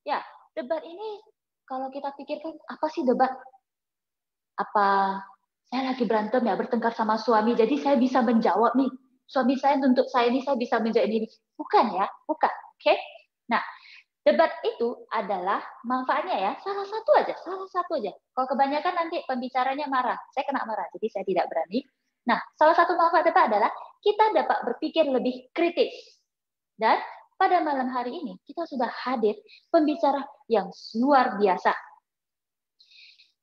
Ya, debat ini kalau kita pikirkan apa sih debat? Apa saya lagi berantem ya, bertengkar sama suami, jadi saya bisa menjawab nih. Suami saya nuntut saya ini, saya bisa menjawab ini. Bukan ya, bukan. Oke? Nah, debat itu adalah manfaatnya ya, salah satu aja, salah satu aja. Kalau kebanyakan nanti pembicaranya marah, saya kena marah, jadi saya tidak berani. Nah, salah satu manfaat debat adalah kita dapat berpikir lebih kritis. Dan pada malam hari ini kita sudah hadir pembicara yang luar biasa.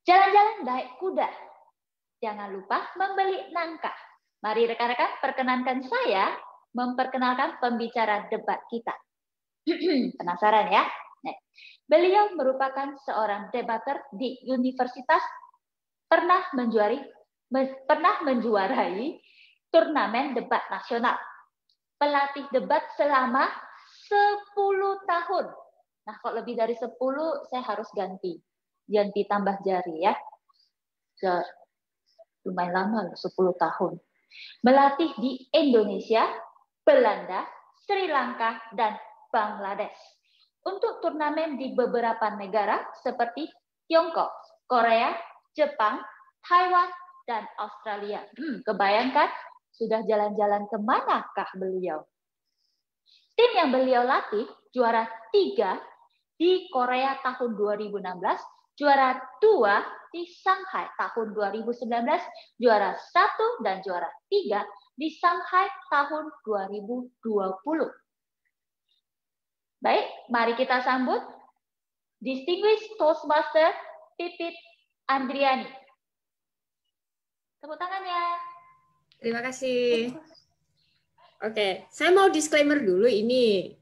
Jalan-jalan naik kuda. Jangan lupa membeli nangka. Mari rekan-rekan perkenankan saya memperkenalkan pembicara debat kita. Penasaran ya? Nah, beliau merupakan seorang debater di universitas, pernah menjuarai turnamen debat nasional. Pelatih debat selama 10 tahun. Nah, kalau lebih dari 10, saya harus ganti tambah jari ya. Lumayan lama, 10 tahun. Melatih di Indonesia, Belanda, Sri Lanka, dan Bangladesh. Untuk turnamen di beberapa negara seperti Tiongkok, Korea, Jepang, Taiwan, dan Australia. Kebayangkan sudah jalan-jalan kemanakah beliau? Tim yang beliau latih juara 3 di Korea tahun 2016, juara 2 di Shanghai tahun 2019, juara 1 dan juara 3 di Shanghai tahun 2020. Baik, mari kita sambut Distinguished Toastmaster Pipit Andriani. Tepuk tangannya. Terima kasih. Oke, saya mau disclaimer dulu ini.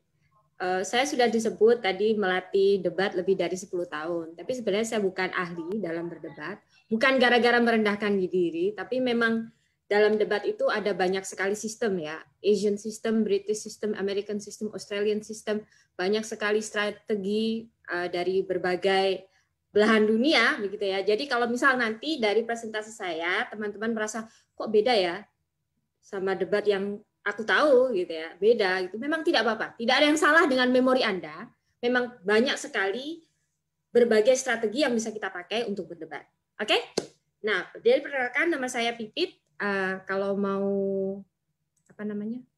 Saya sudah disebut tadi melatih debat lebih dari 10 tahun. Tapi sebenarnya saya bukan ahli dalam berdebat. Bukan gara-gara merendahkan diri, tapi memang dalam debat itu ada banyak sekali sistem ya. Asian system, British system, American system, Australian system. Banyak sekali strategi dari berbagai belahan dunia begitu ya. Jadi kalau misal nanti dari presentasi saya teman-teman merasa kok beda ya sama debat yang aku tahu gitu ya, beda gitu. Memang tidak apa-apa. Tidak ada yang salah dengan memori Anda. Memang banyak sekali berbagai strategi yang bisa kita pakai untuk berdebat. Oke? Nah, dari perkenalkan nama saya Pipit. Kalau mau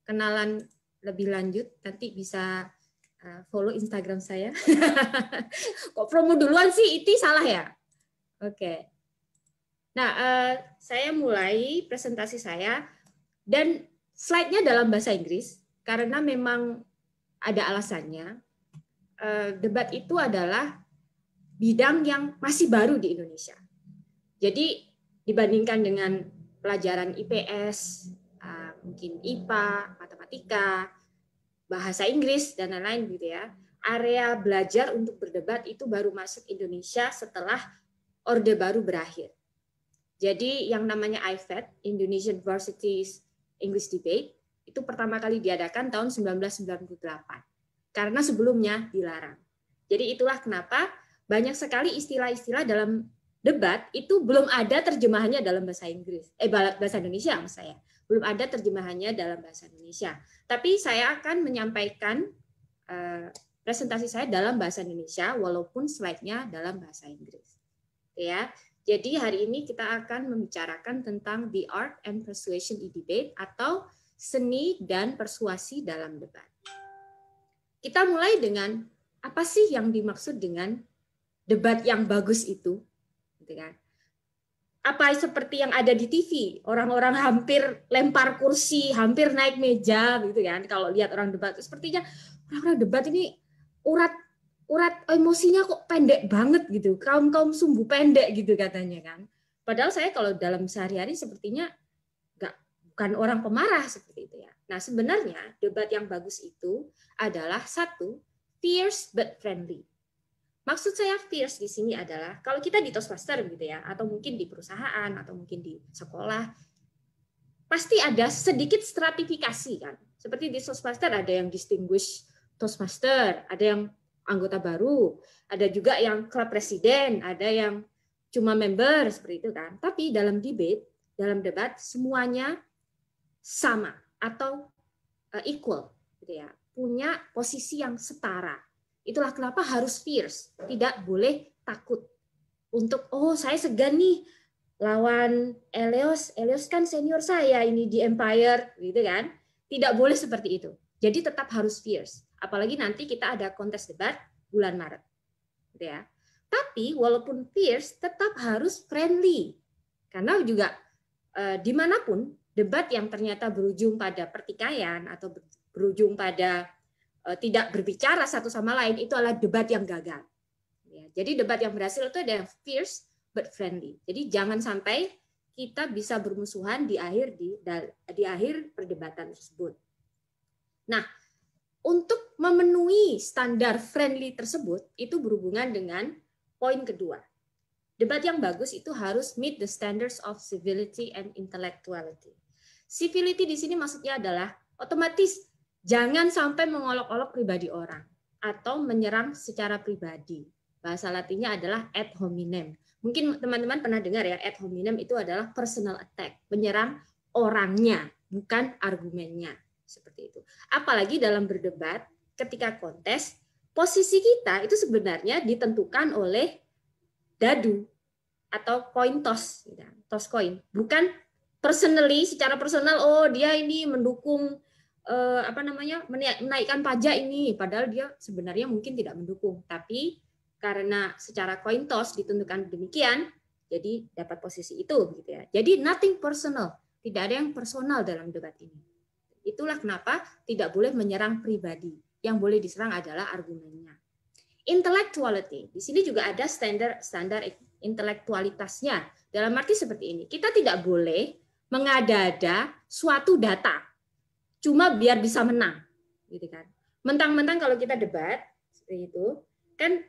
kenalan lebih lanjut nanti bisa follow Instagram saya. Kok promo duluan sih? Itu salah ya? Oke. Nah, saya mulai presentasi saya dan slide-nya dalam bahasa Inggris karena memang ada alasannya. Debat itu adalah bidang yang masih baru di Indonesia. Jadi dibandingkan dengan pelajaran IPS, mungkin IPA, matematika, bahasa Inggris dan lain-lain gitu ya. Area belajar untuk berdebat itu baru masuk Indonesia setelah Orde Baru berakhir. Jadi yang namanya IVED, Indonesian Varsities English Debate, itu pertama kali diadakan tahun 1998. Karena sebelumnya dilarang. Jadi itulah kenapa banyak sekali istilah-istilah dalam debat itu belum ada terjemahannya dalam bahasa Inggris. Bahasa Indonesia maksud saya. Belum ada terjemahannya dalam bahasa Indonesia. Tapi saya akan menyampaikan presentasi saya dalam bahasa Indonesia walaupun slide-nya dalam bahasa Inggris. Ya. Jadi hari ini kita akan membicarakan tentang the art and persuasion in debate atau seni dan persuasi dalam debat. Kita mulai dengan apa sih yang dimaksud dengan debat yang bagus itu? Gitu kan? Apa seperti yang ada di TV, orang-orang hampir lempar kursi, hampir naik meja, gitu kan? Kalau lihat orang debat, sepertinya orang-orang debat ini urat emosinya kok pendek banget gitu, kaum sumbu pendek gitu katanya kan. Padahal saya kalau dalam sehari-hari sepertinya bukan orang pemarah seperti itu ya. Nah sebenarnya debat yang bagus itu adalah satu, fierce but friendly. Maksud saya fierce di sini adalah kalau kita di Toastmaster gitu ya, atau mungkin di perusahaan, atau mungkin di sekolah, pasti ada sedikit stratifikasi kan. Seperti di Toastmaster ada yang distinguished Toastmaster, ada yang anggota baru, ada juga yang klub presiden, ada yang cuma member seperti itu kan. Tapi dalam debat semuanya sama atau equal gitu ya. Punya posisi yang setara. Itulah kenapa harus fierce, tidak boleh takut untuk saya segan nih lawan Elios kan senior saya ini di Empire gitu kan. Tidak boleh seperti itu. Jadi tetap harus fierce. Apalagi nanti kita ada kontes debat bulan Maret. Gitu ya. Tapi walaupun fierce tetap harus friendly. Karena juga dimanapun debat yang ternyata berujung pada pertikaian atau berujung pada tidak berbicara satu sama lain, itu adalah debat yang gagal. Ya, jadi debat yang berhasil itu ada yang fierce but friendly. Jadi jangan sampai kita bisa bermusuhan di akhir perdebatan tersebut. Nah, untuk memenuhi standar friendly tersebut itu berhubungan dengan poin kedua. Debat yang bagus itu harus meet the standards of civility and intellectuality. Civility di sini maksudnya adalah otomatis jangan sampai mengolok-olok pribadi orang atau menyerang secara pribadi. Bahasa Latinnya adalah ad hominem. Mungkin teman-teman pernah dengar ya, ad hominem itu adalah personal attack, menyerang orangnya, bukan argumennya. Seperti itu. Apalagi dalam berdebat, ketika kontes, posisi kita itu sebenarnya ditentukan oleh dadu atau coin toss, toss coin. Bukan personally, secara personal, dia ini mendukung menaikkan pajak ini, padahal dia sebenarnya mungkin tidak mendukung, tapi karena secara coin toss ditentukan demikian, jadi dapat posisi itu, gitu ya. Jadi nothing personal, tidak ada yang personal dalam debat ini. Itulah kenapa tidak boleh menyerang pribadi, yang boleh diserang adalah argumennya. Intellectuality, di sini juga ada standar intelektualitasnya. Dalam arti seperti ini, kita tidak boleh mengada-ada suatu data cuma biar bisa menang, gitu kan. Mentang-mentang kalau kita debat seperti itu, kan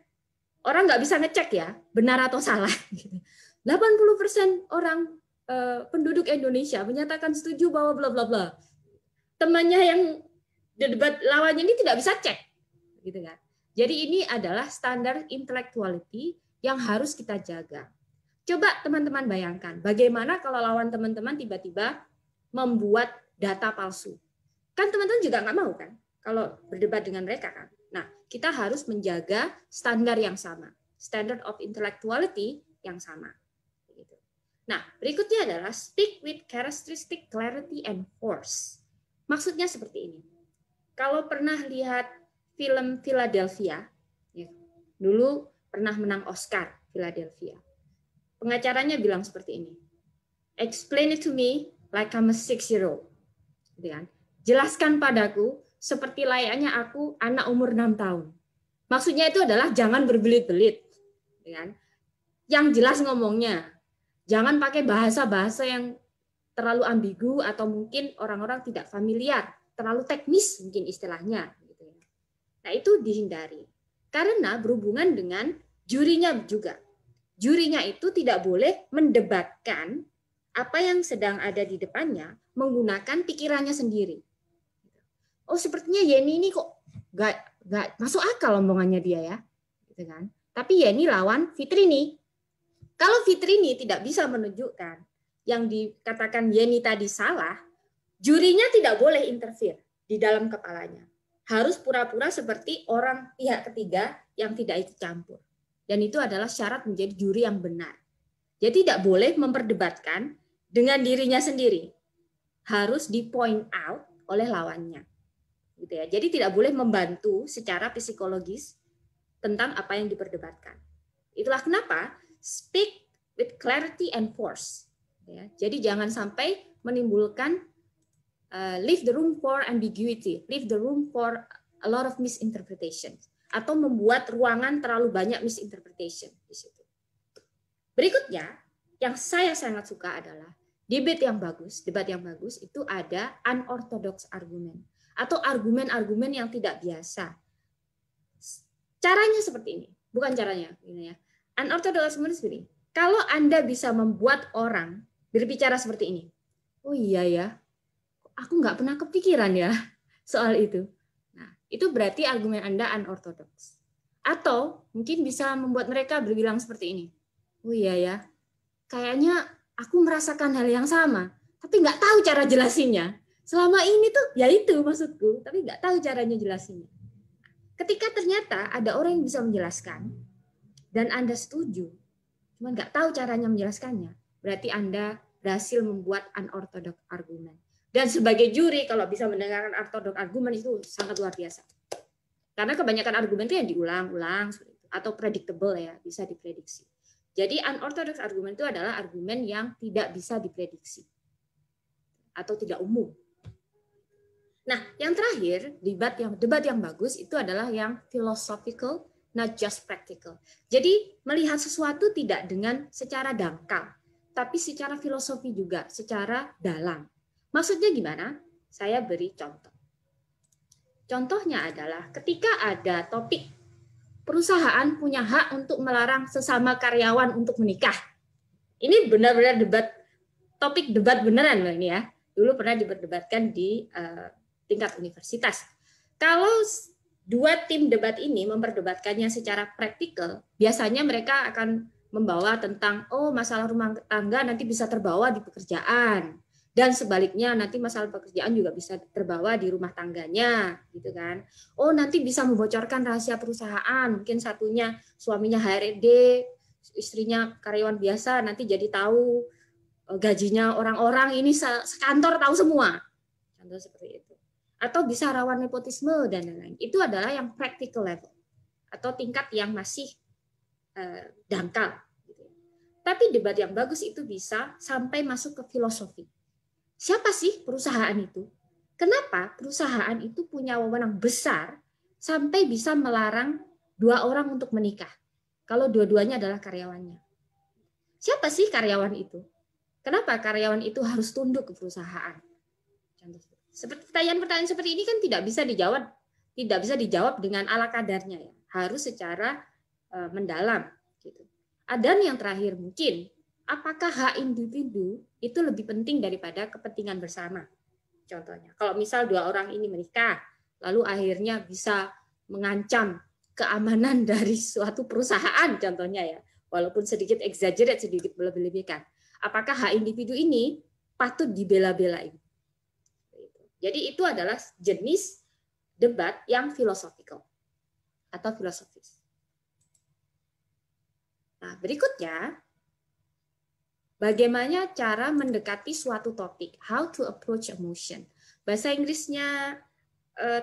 orang nggak bisa ngecek ya benar atau salah. 80% orang penduduk Indonesia menyatakan setuju bahwa bla bla bla. Temannya yang debat lawannya ini tidak bisa cek, gitu kan. Jadi ini adalah standar intellectuality yang harus kita jaga. Coba teman-teman bayangkan, bagaimana kalau lawan teman-teman tiba-tiba membuat data palsu. Kan teman-teman juga nggak mau kan kalau berdebat dengan mereka kan. Nah, kita harus menjaga standar yang sama, standard of intellectuality yang sama. Nah, berikutnya adalah speak with characteristic clarity and force. Maksudnya seperti ini. Kalau pernah lihat film Philadelphia, ya, dulu pernah menang Oscar Philadelphia. Pengacaranya bilang seperti ini. Explain it to me like I'm a 6-year-old. Gitu kan? Jelaskan padaku seperti layaknya aku anak umur 6 tahun. Maksudnya itu adalah jangan berbelit-belit. Yang jelas ngomongnya. Jangan pakai bahasa-bahasa yang terlalu ambigu atau mungkin orang-orang tidak familiar. Terlalu teknis mungkin istilahnya. Nah itu dihindari. Karena berhubungan dengan jurinya juga. Jurinya itu tidak boleh mendebatkan apa yang sedang ada di depannya menggunakan pikirannya sendiri. Oh sepertinya Yeni ini kok nggak masuk akal omongannya dia ya, gitu kan? Tapi Yeni lawan Fitrini. Kalau Fitrini tidak bisa menunjukkan yang dikatakan Yeni tadi salah, jurinya tidak boleh interfere di dalam kepalanya. Harus pura-pura seperti orang pihak ketiga yang tidak ikut campur. Dan itu adalah syarat menjadi juri yang benar. Jadi tidak boleh memperdebatkan dengan dirinya sendiri. Harus di point out oleh lawannya. Gitu ya. Jadi tidak boleh membantu secara psikologis tentang apa yang diperdebatkan. Itulah kenapa speak with clarity and force. Ya. Jadi jangan sampai menimbulkan leave the room for ambiguity, leave the room for a lot of misinterpretation, atau membuat ruangan terlalu banyak misinterpretation di situ. Berikutnya, yang saya sangat suka adalah debat yang bagus itu ada unorthodox argument atau argumen-argumen yang tidak biasa. Caranya seperti ini, bukan caranya, ini ya. Unorthodox argument seperti ini. Kalau Anda bisa membuat orang berbicara seperti ini, oh iya ya, aku nggak pernah kepikiran ya soal itu. Nah, itu berarti argumen Anda unorthodox. Atau mungkin bisa membuat mereka berbilang seperti ini. Oh iya ya, kayaknya aku merasakan hal yang sama, tapi nggak tahu cara jelasinnya. Selama ini tuh ya itu maksudku, tapi nggak tahu caranya jelasinnya. Ketika ternyata ada orang yang bisa menjelaskan dan Anda setuju, cuma nggak tahu caranya menjelaskannya, berarti Anda berhasil membuat unorthodox argument. Dan sebagai juri, kalau bisa mendengarkan unorthodox argument itu sangat luar biasa. Karena kebanyakan argumen itu yang diulang-ulang atau predictable ya, bisa diprediksi. Jadi unorthodox argument itu adalah argumen yang tidak bisa diprediksi atau tidak umum. Nah, yang terakhir, debat yang bagus itu adalah yang philosophical, not just practical. Jadi melihat sesuatu tidak dengan secara dangkal, tapi secara filosofi juga, secara dalam. Maksudnya gimana? Saya beri contoh. Contohnya adalah ketika ada topik perusahaan punya hak untuk melarang sesama karyawan untuk menikah. Ini benar-benar topik debat beneran loh ini ya. Dulu pernah diperdebatkan di tingkat universitas. Kalau dua tim debat ini memperdebatkannya secara praktikal, biasanya mereka akan membawa tentang masalah rumah tangga nanti bisa terbawa di pekerjaan. Dan sebaliknya nanti masalah pekerjaan juga bisa terbawa di rumah tangganya, gitu kan. Nanti bisa membocorkan rahasia perusahaan, mungkin satunya suaminya HRD, istrinya karyawan biasa, nanti jadi tahu gajinya orang-orang ini sekantor tahu semua. Contoh seperti itu. Atau bisa rawan nepotisme dan lain-lain. Itu adalah yang practical level atau tingkat yang masih dangkal. Gitu. Tapi debat yang bagus itu bisa sampai masuk ke filosofi. Siapa sih perusahaan itu? Kenapa perusahaan itu punya wewenang besar sampai bisa melarang dua orang untuk menikah? Kalau dua-duanya adalah karyawannya. Siapa sih karyawan itu? Kenapa karyawan itu harus tunduk ke perusahaan? Seperti pertanyaan-pertanyaan seperti ini kan tidak bisa dijawab dengan ala kadarnya ya. Harus secara mendalam gitu. Dan yang terakhir mungkin, apakah hak individu itu lebih penting daripada kepentingan bersama? Contohnya, kalau misal dua orang ini menikah, lalu akhirnya bisa mengancam keamanan dari suatu perusahaan, contohnya ya, walaupun sedikit exaggerate, sedikit berlebih-lebihkan. Apakah hak individu ini patut dibela-belain? Jadi itu adalah jenis debat yang philosophical atau filosofis. Nah, berikutnya, bagaimana cara mendekati suatu topik? How to approach a motion. Bahasa Inggrisnya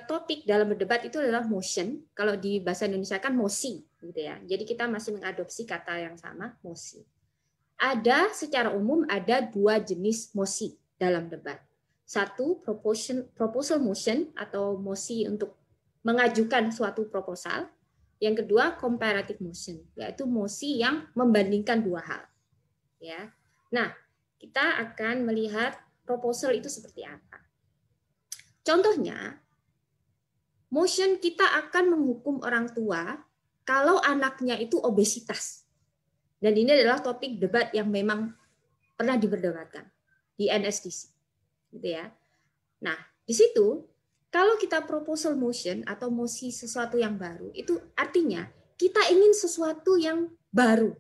topik dalam berdebat itu adalah motion. Kalau di bahasa Indonesia kan mosi, gitu ya. Jadi kita masih mengadopsi kata yang sama, mosi. Secara umum ada dua jenis mosi dalam debat. Satu, proposal motion atau mosi untuk mengajukan suatu proposal. Yang kedua, comparative motion, yaitu mosi yang membandingkan dua hal. Ya. Nah, kita akan melihat proposal itu seperti apa. Contohnya, motion kita akan menghukum orang tua kalau anaknya itu obesitas. Dan ini adalah topik debat yang memang pernah diperdebatkan di NSDC. Gitu ya. Nah, di situ kalau kita proposal motion atau mosi sesuatu yang baru, itu artinya kita ingin sesuatu yang baru.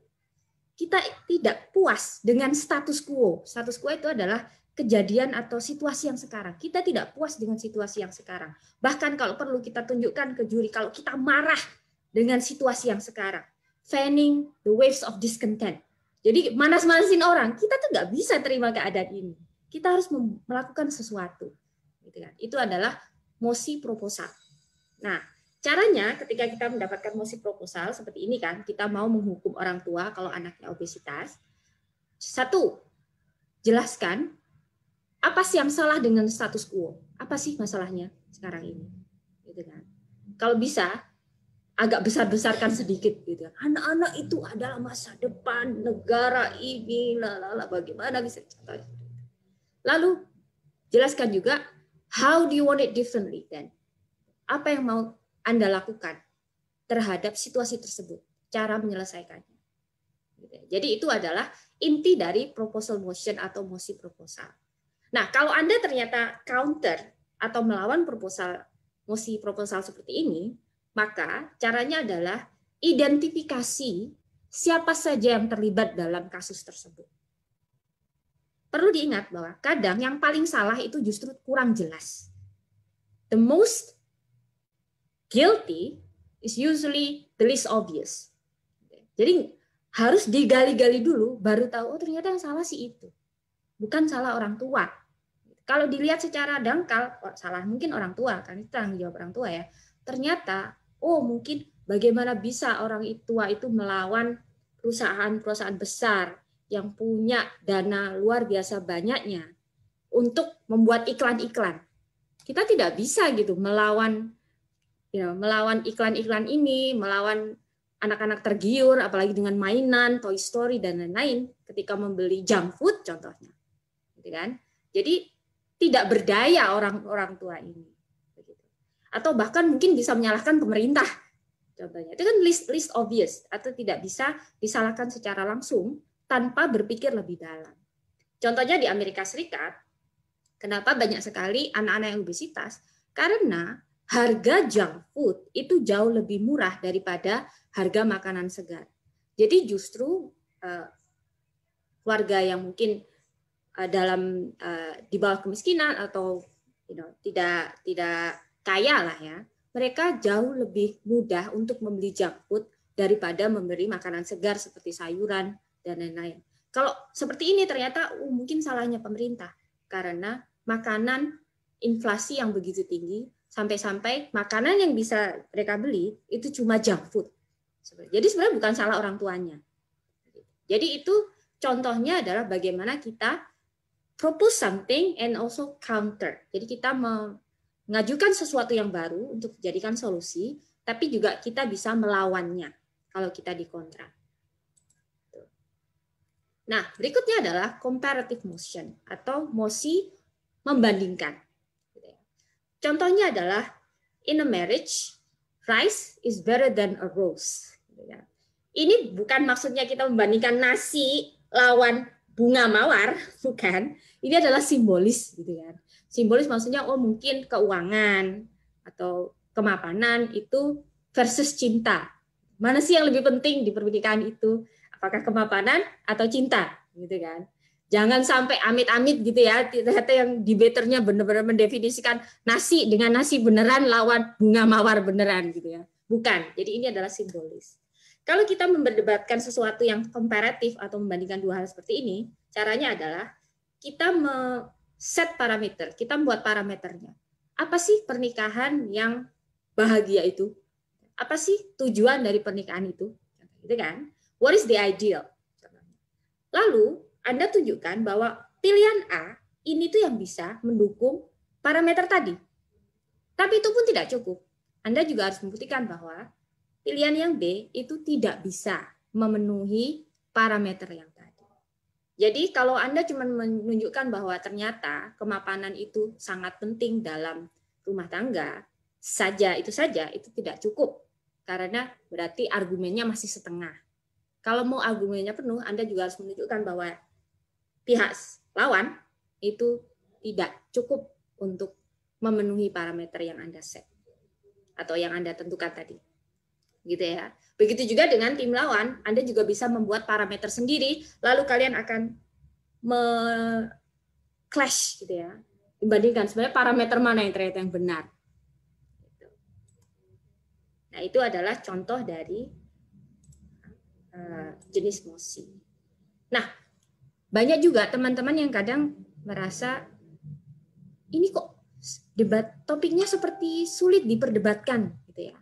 Kita tidak puas dengan status quo. Status quo itu adalah kejadian atau situasi yang sekarang. Kita tidak puas dengan situasi yang sekarang. Bahkan kalau perlu kita tunjukkan ke juri, kalau kita marah dengan situasi yang sekarang. Fanning the waves of discontent. Jadi manas-manasin orang, kita tuh nggak bisa terima keadaan ini. Kita harus melakukan sesuatu. Itu adalah mosi proposal. Nah, caranya ketika kita mendapatkan mosi proposal seperti ini kan, kita mau menghukum orang tua kalau anaknya obesitas. Satu, jelaskan apa sih yang salah dengan status quo? Apa sih masalahnya sekarang ini? Gitu kan. Kalau bisa agak besar-besarkan sedikit gitu kan. Anak-anak itu adalah masa depan negara ini, bagaimana bisa contohnya. Lalu jelaskan juga how do you want it differently then? Apa yang mau Anda lakukan terhadap situasi tersebut? Cara menyelesaikannya. Jadi itu adalah inti dari proposal motion atau mosi proposal. Nah, kalau Anda ternyata counter atau melawan mosi proposal seperti ini, maka caranya adalah identifikasi siapa saja yang terlibat dalam kasus tersebut. Perlu diingat bahwa kadang yang paling salah itu justru kurang jelas. The most guilty is usually the least obvious. Jadi harus digali-gali dulu, baru tahu, oh ternyata yang salah sih itu. Bukan salah orang tua. Kalau dilihat secara dangkal, oh, salah mungkin orang tua, kan itu tanggung jawab orang tua ya. Ternyata, oh mungkin bagaimana bisa orang tua itu melawan perusahaan-perusahaan besar yang punya dana luar biasa banyaknya untuk membuat iklan-iklan. Kita tidak bisa gitu melawan iklan-iklan ini, melawan anak-anak tergiur, apalagi dengan mainan, Toy Story dan lain-lain, ketika membeli junk food contohnya, gitu kan? Jadi tidak berdaya orang tua ini, atau bahkan mungkin bisa menyalahkan pemerintah, contohnya. Itu kan list obvious, atau tidak bisa disalahkan secara langsung tanpa berpikir lebih dalam. Contohnya di Amerika Serikat, kenapa banyak sekali anak-anak yang obesitas? Karena harga junk food itu jauh lebih murah daripada harga makanan segar. Jadi justru warga yang mungkin dalam di bawah kemiskinan atau tidak kaya lah ya, mereka jauh lebih mudah untuk membeli junk food daripada memberi makanan segar seperti sayuran dan lain-lain. Kalau seperti ini ternyata mungkin salahnya pemerintah karena makanan inflasi yang begitu tinggi sampai-sampai makanan yang bisa mereka beli itu cuma junk food. Jadi sebenarnya bukan salah orang tuanya. Jadi itu contohnya adalah bagaimana kita propose something and also counter. Jadi kita mengajukan sesuatu yang baru untuk dijadikan solusi, tapi juga kita bisa melawannya kalau kita dikontra. Nah, berikutnya adalah comparative motion atau mosi membandingkan. Contohnya adalah in a marriage, rice is better than a rose. Ini bukan maksudnya kita membandingkan nasi lawan bunga mawar, bukan. Ini adalah simbolis, gitu kan. Simbolis maksudnya oh mungkin keuangan atau kemapanan itu versus cinta. Mana sih yang lebih penting di pernikahan itu? Apakah kemapanan atau cinta, gitu kan? Jangan sampai amit-amit gitu ya, ternyata yang debaternya benar-benar mendefinisikan nasi dengan nasi beneran lawan bunga mawar beneran gitu ya. Bukan, jadi ini adalah simbolis. Kalau kita memperdebatkan sesuatu yang komparatif atau membandingkan dua hal seperti ini, caranya adalah kita set parameter, kita membuat parameternya. Apa sih pernikahan yang bahagia itu? Apa sih tujuan dari pernikahan itu? Gitu kan? What is the ideal? Lalu Anda tunjukkan bahwa pilihan A ini tuh yang bisa mendukung parameter tadi. Tapi itu pun tidak cukup. Anda juga harus membuktikan bahwa pilihan yang B itu tidak bisa memenuhi parameter yang tadi. Jadi kalau Anda cuma menunjukkan bahwa ternyata kemapanan itu sangat penting dalam rumah tangga saja, itu tidak cukup. Karena berarti argumennya masih setengah. Kalau mau argumennya penuh, Anda juga harus menunjukkan bahwa pihak lawan itu tidak cukup untuk memenuhi parameter yang Anda set atau yang Anda tentukan tadi. Gitu ya. Begitu juga dengan tim lawan, Anda juga bisa membuat parameter sendiri, lalu kalian akan clash gitu ya. Dibandingkan sebenarnya parameter mana yang ternyata yang benar. Nah, itu adalah contoh dari jenis mosi. Nah, banyak juga teman-teman yang kadang merasa ini kok debat topiknya seperti sulit diperdebatkan gitu ya.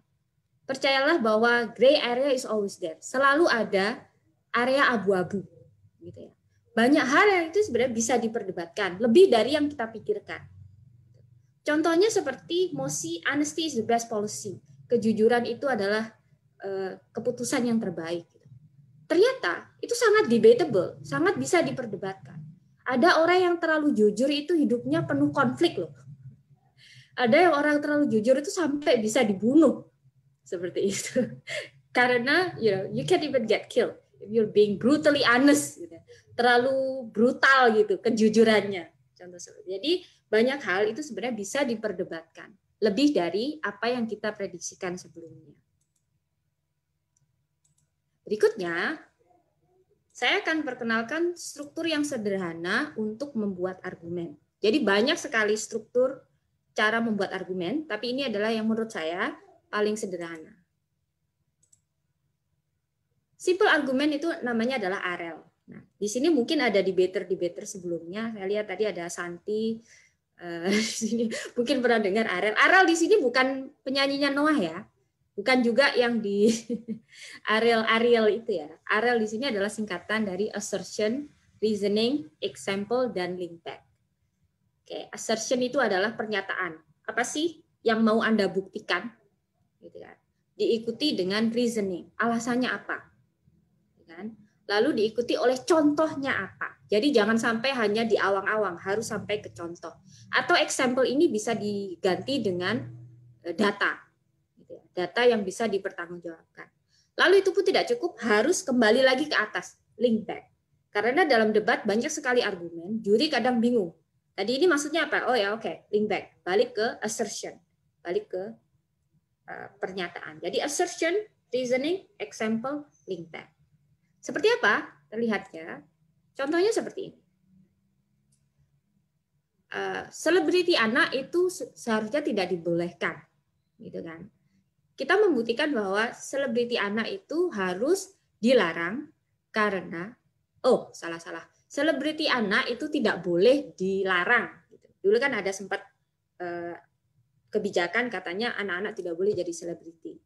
Percayalah bahwa gray area is always there. Selalu ada area abu-abu gitu ya. Banyak hal yang itu sebenarnya bisa diperdebatkan, lebih dari yang kita pikirkan. Contohnya seperti mosi honesty is the best policy. Kejujuran itu adalah keputusan yang terbaik. Ternyata itu sangat debatable, sangat bisa diperdebatkan. Ada orang yang terlalu jujur itu hidupnya penuh konflik loh. Ada yang orang terlalu jujur itu sampai bisa dibunuh. Seperti itu. Karena you can't even get killed if you're being brutally honest gitu. Terlalu brutal gitu kejujurannya. Contoh seperti. Jadi banyak hal itu sebenarnya bisa diperdebatkan lebih dari apa yang kita prediksikan sebelumnya. Berikutnya, saya akan perkenalkan struktur yang sederhana untuk membuat argumen. Jadi banyak sekali struktur cara membuat argumen, tapi ini adalah yang menurut saya paling sederhana. Simple argument itu namanya adalah AREL. Nah, di sini mungkin ada debater sebelumnya. Saya lihat tadi ada Santi. Di sini mungkin pernah dengar AREL. AREL di sini bukan penyanyinya Noah ya. Bukan juga yang di Ariel itu ya. AREL di sini adalah singkatan dari assertion, reasoning, example, dan link back. Oke, assertion itu adalah pernyataan. Apa sih yang mau Anda buktikan? Gitu kan. Diikuti dengan reasoning. Alasannya apa? Lalu diikuti oleh contohnya apa. Jadi jangan sampai hanya di awang-awang, harus sampai ke contoh. Atau example ini bisa diganti dengan data. Data yang bisa dipertanggungjawabkan. Lalu itu pun tidak cukup, harus kembali lagi ke atas, link back. Karena dalam debat banyak sekali argumen, juri kadang bingung. Tadi ini maksudnya apa? Oh ya oke, link back. Balik ke assertion, balik ke pernyataan. Jadi assertion, reasoning, example, link back. Seperti apa terlihatnya? Contohnya seperti ini. Selebriti anak itu seharusnya tidak dibolehkan, gitu kan? Kita membuktikan bahwa selebriti anak itu harus dilarang karena salah. Selebriti anak itu tidak boleh dilarang. Dulu kan ada sempat kebijakan katanya anak-anak tidak boleh jadi selebriti.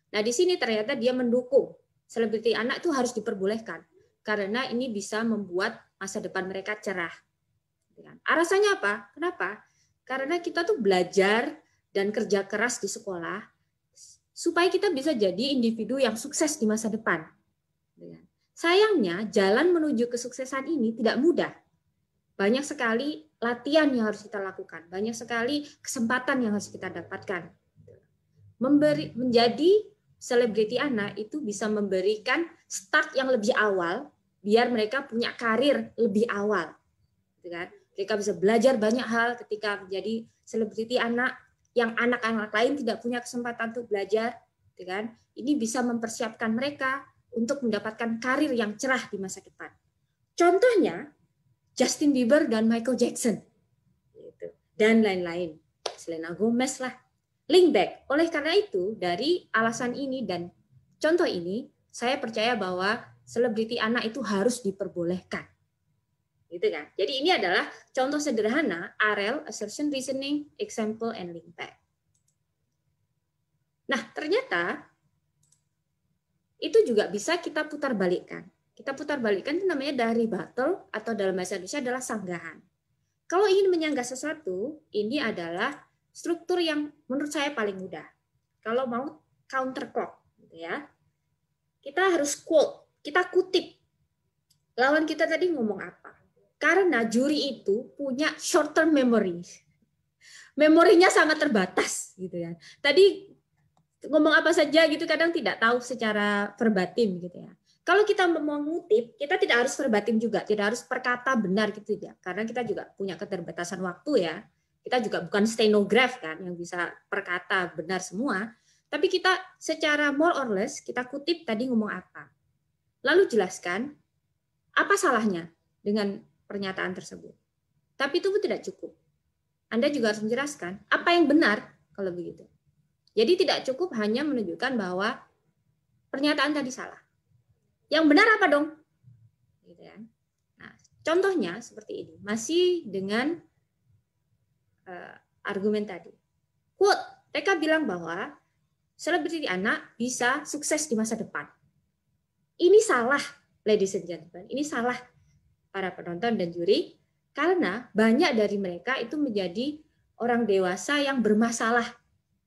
Nah di sini ternyata dia mendukung. Selebriti anak itu harus diperbolehkan karena ini bisa membuat masa depan mereka cerah. Alasannya apa? Kenapa? Karena kita tuh belajar dan kerja keras di sekolah supaya kita bisa jadi individu yang sukses di masa depan. Sayangnya jalan menuju kesuksesan ini tidak mudah. Banyak sekali latihan yang harus kita lakukan, banyak sekali kesempatan yang harus kita dapatkan. Menjadi selebriti anak itu bisa memberikan start yang lebih awal, biar mereka punya karir lebih awal. Mereka bisa belajar banyak hal ketika menjadi selebriti anak, yang anak-anak lain tidak punya kesempatan untuk belajar. Ini bisa mempersiapkan mereka untuk mendapatkan karir yang cerah di masa depan. Contohnya, Justin Bieber dan Michael Jackson. Dan lain-lain. Selena Gomez lah. Link back. Oleh karena itu, dari alasan ini dan contoh ini, saya percaya bahwa selebriti anak itu harus diperbolehkan. Gitu kan? Jadi ini adalah contoh sederhana AREL, assertion, reasoning, example, and link back. Nah, ternyata itu juga bisa kita putar balikkan. Kita putar balikkan itu namanya dari battle atau dalam bahasa Indonesia adalah sanggahan. Kalau ingin menyanggah sesuatu, ini adalah struktur yang menurut saya paling mudah. Kalau mau counterclock, gitu ya, kita harus quote, kita kutip. Lawan kita tadi ngomong apa? Karena juri itu punya short term memory. Memorinya sangat terbatas, gitu ya. Tadi ngomong apa saja gitu kadang tidak tahu secara verbatim, gitu ya. Kalau kita mau ngutip, kita tidak harus verbatim juga, tidak harus perkata benar gitu ya. Karena kita juga punya keterbatasan waktu ya. Kita juga bukan stenograf kan yang bisa perkata benar semua, tapi kita secara more or less kita kutip tadi ngomong apa. Lalu jelaskan apa salahnya dengan pernyataan tersebut. Tapi itu pun tidak cukup. Anda juga harus menjelaskan apa yang benar kalau begitu. Jadi tidak cukup hanya menunjukkan bahwa pernyataan tadi salah. Yang benar apa dong? Gitu ya. Nah, contohnya seperti ini, masih dengan argumen tadi. Quote, mereka bilang bahwa selebriti anak bisa sukses di masa depan. Ini salah, ladies and gentlemen. Ini salah para penonton dan juri, karena banyak dari mereka itu menjadi orang dewasa yang bermasalah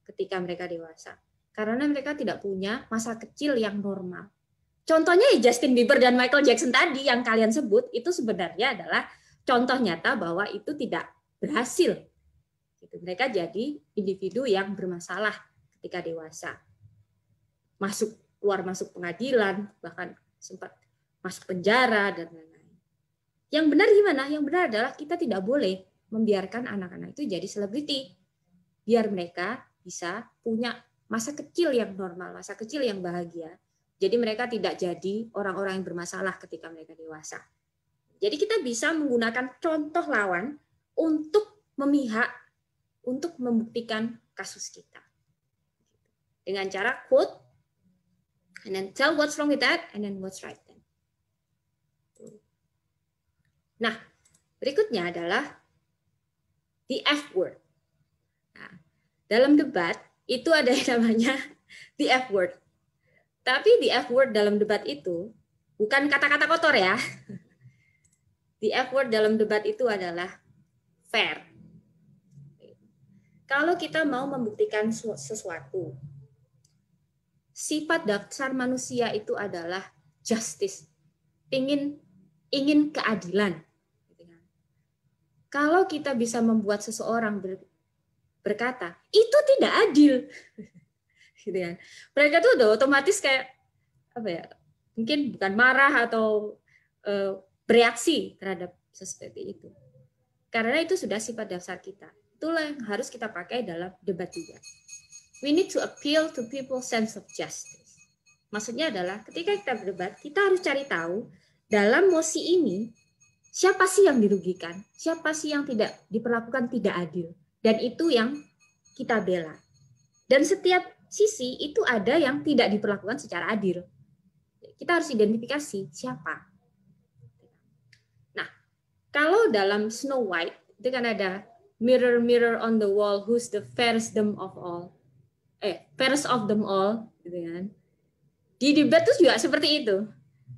ketika mereka dewasa. Karena mereka tidak punya masa kecil yang normal. Contohnya Justin Bieber dan Michael Jackson tadi yang kalian sebut, itu sebenarnya adalah contoh nyata bahwa itu tidak berhasil. Mereka jadi individu yang bermasalah ketika dewasa. Keluar masuk pengadilan, bahkan sempat masuk penjara, dan lain-lain. Yang benar gimana? Yang benar adalah kita tidak boleh membiarkan anak-anak itu jadi selebriti. Biar mereka bisa punya masa kecil yang normal, masa kecil yang bahagia. Jadi mereka tidak jadi orang-orang yang bermasalah ketika mereka dewasa. Jadi kita bisa menggunakan contoh lawan untuk memihak, untuk membuktikan kasus kita. Dengan cara quote, and then tell what's wrong with that, and then what's right then. Nah, berikutnya adalah the F word. Nah, dalam debat itu ada yang namanya the F word. Tapi the F word dalam debat itu bukan kata-kata kotor ya. The F word dalam debat itu adalah fair. Kalau kita mau membuktikan sesuatu, sifat dasar manusia itu adalah justice, ingin keadilan. Kalau kita bisa membuat seseorang berkata itu tidak adil, gitu kan? Mereka tuh udah otomatis kayak apa ya? Mungkin bukan marah atau bereaksi terhadap seperti itu. Karena itu sudah sifat dasar kita. Itulah yang harus kita pakai dalam debat juga. We need to appeal to people's sense of justice. Maksudnya adalah ketika kita berdebat, kita harus cari tahu dalam mosi ini siapa sih yang dirugikan, siapa sih yang tidak diperlakukan tidak adil. Dan itu yang kita bela. Dan setiap sisi itu ada yang tidak diperlakukan secara adil. Kita harus identifikasi siapa. Nah, kalau dalam Snow White, itu kan ada mirror, mirror on the wall, who's the fairest of all. Fairest of them all, gitu kan. Di debat itu juga seperti itu.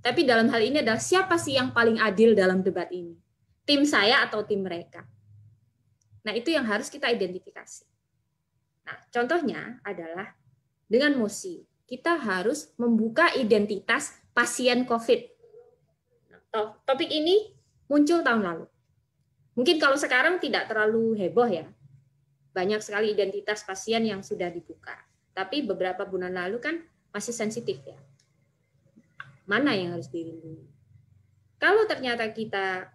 Tapi dalam hal ini adalah siapa sih yang paling adil dalam debat ini? Tim saya atau tim mereka? Nah, itu yang harus kita identifikasi. Nah, contohnya adalah dengan mosi, kita harus membuka identitas pasien COVID. Nah, topik ini muncul tahun lalu. Mungkin kalau sekarang tidak terlalu heboh ya. Banyak sekali identitas pasien yang sudah dibuka. Tapi beberapa bulan lalu kan masih sensitif ya. Mana yang harus dilindungi? Kalau ternyata kita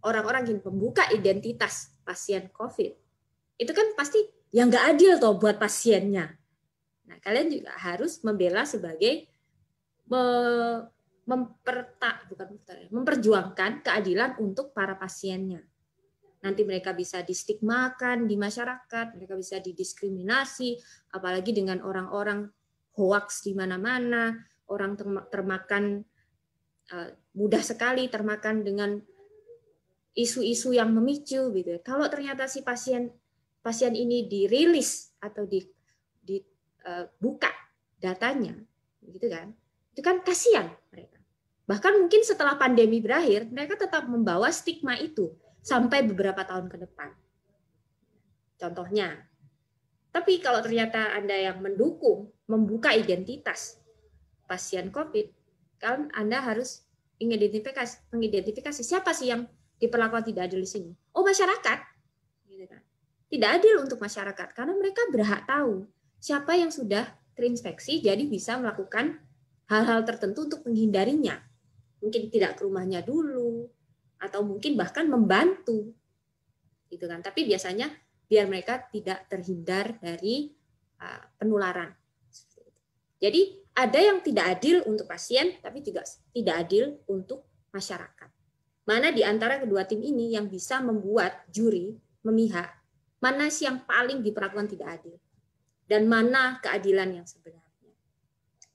orang-orang ingin membuka identitas pasien COVID, itu kan pasti yang nggak adil toh buat pasiennya. Nah, kalian juga harus membela sebagai memperjuangkan keadilan untuk para pasiennya. Nanti mereka bisa distigmakan di masyarakat, mereka bisa didiskriminasi, apalagi dengan orang-orang hoax di mana-mana, orang termakan mudah sekali termakan dengan isu-isu yang memicu gitu. Kalau ternyata si pasien ini dirilis atau dibuka datanya, gitu kan? Itu kan kasihan mereka. Bahkan mungkin setelah pandemi berakhir, mereka tetap membawa stigma itu sampai beberapa tahun ke depan. Contohnya. Tapi kalau ternyata Anda yang mendukung membuka identitas pasien COVID, kan Anda harus mengidentifikasi siapa sih yang diperlakukan tidak adil di sini. Oh, masyarakat. Tidak adil untuk masyarakat karena mereka berhak tahu siapa yang sudah terinfeksi, jadi bisa melakukan hal-hal tertentu untuk menghindarinya. Mungkin tidak ke rumahnya dulu, atau mungkin bahkan membantu, gitu kan? Tapi biasanya biar mereka tidak terhindar dari penularan. Jadi ada yang tidak adil untuk pasien, tapi juga tidak adil untuk masyarakat. Mana di antara kedua tim ini yang bisa membuat juri memihak mana sih yang paling diperlakukan tidak adil dan mana keadilan yang sebenarnya.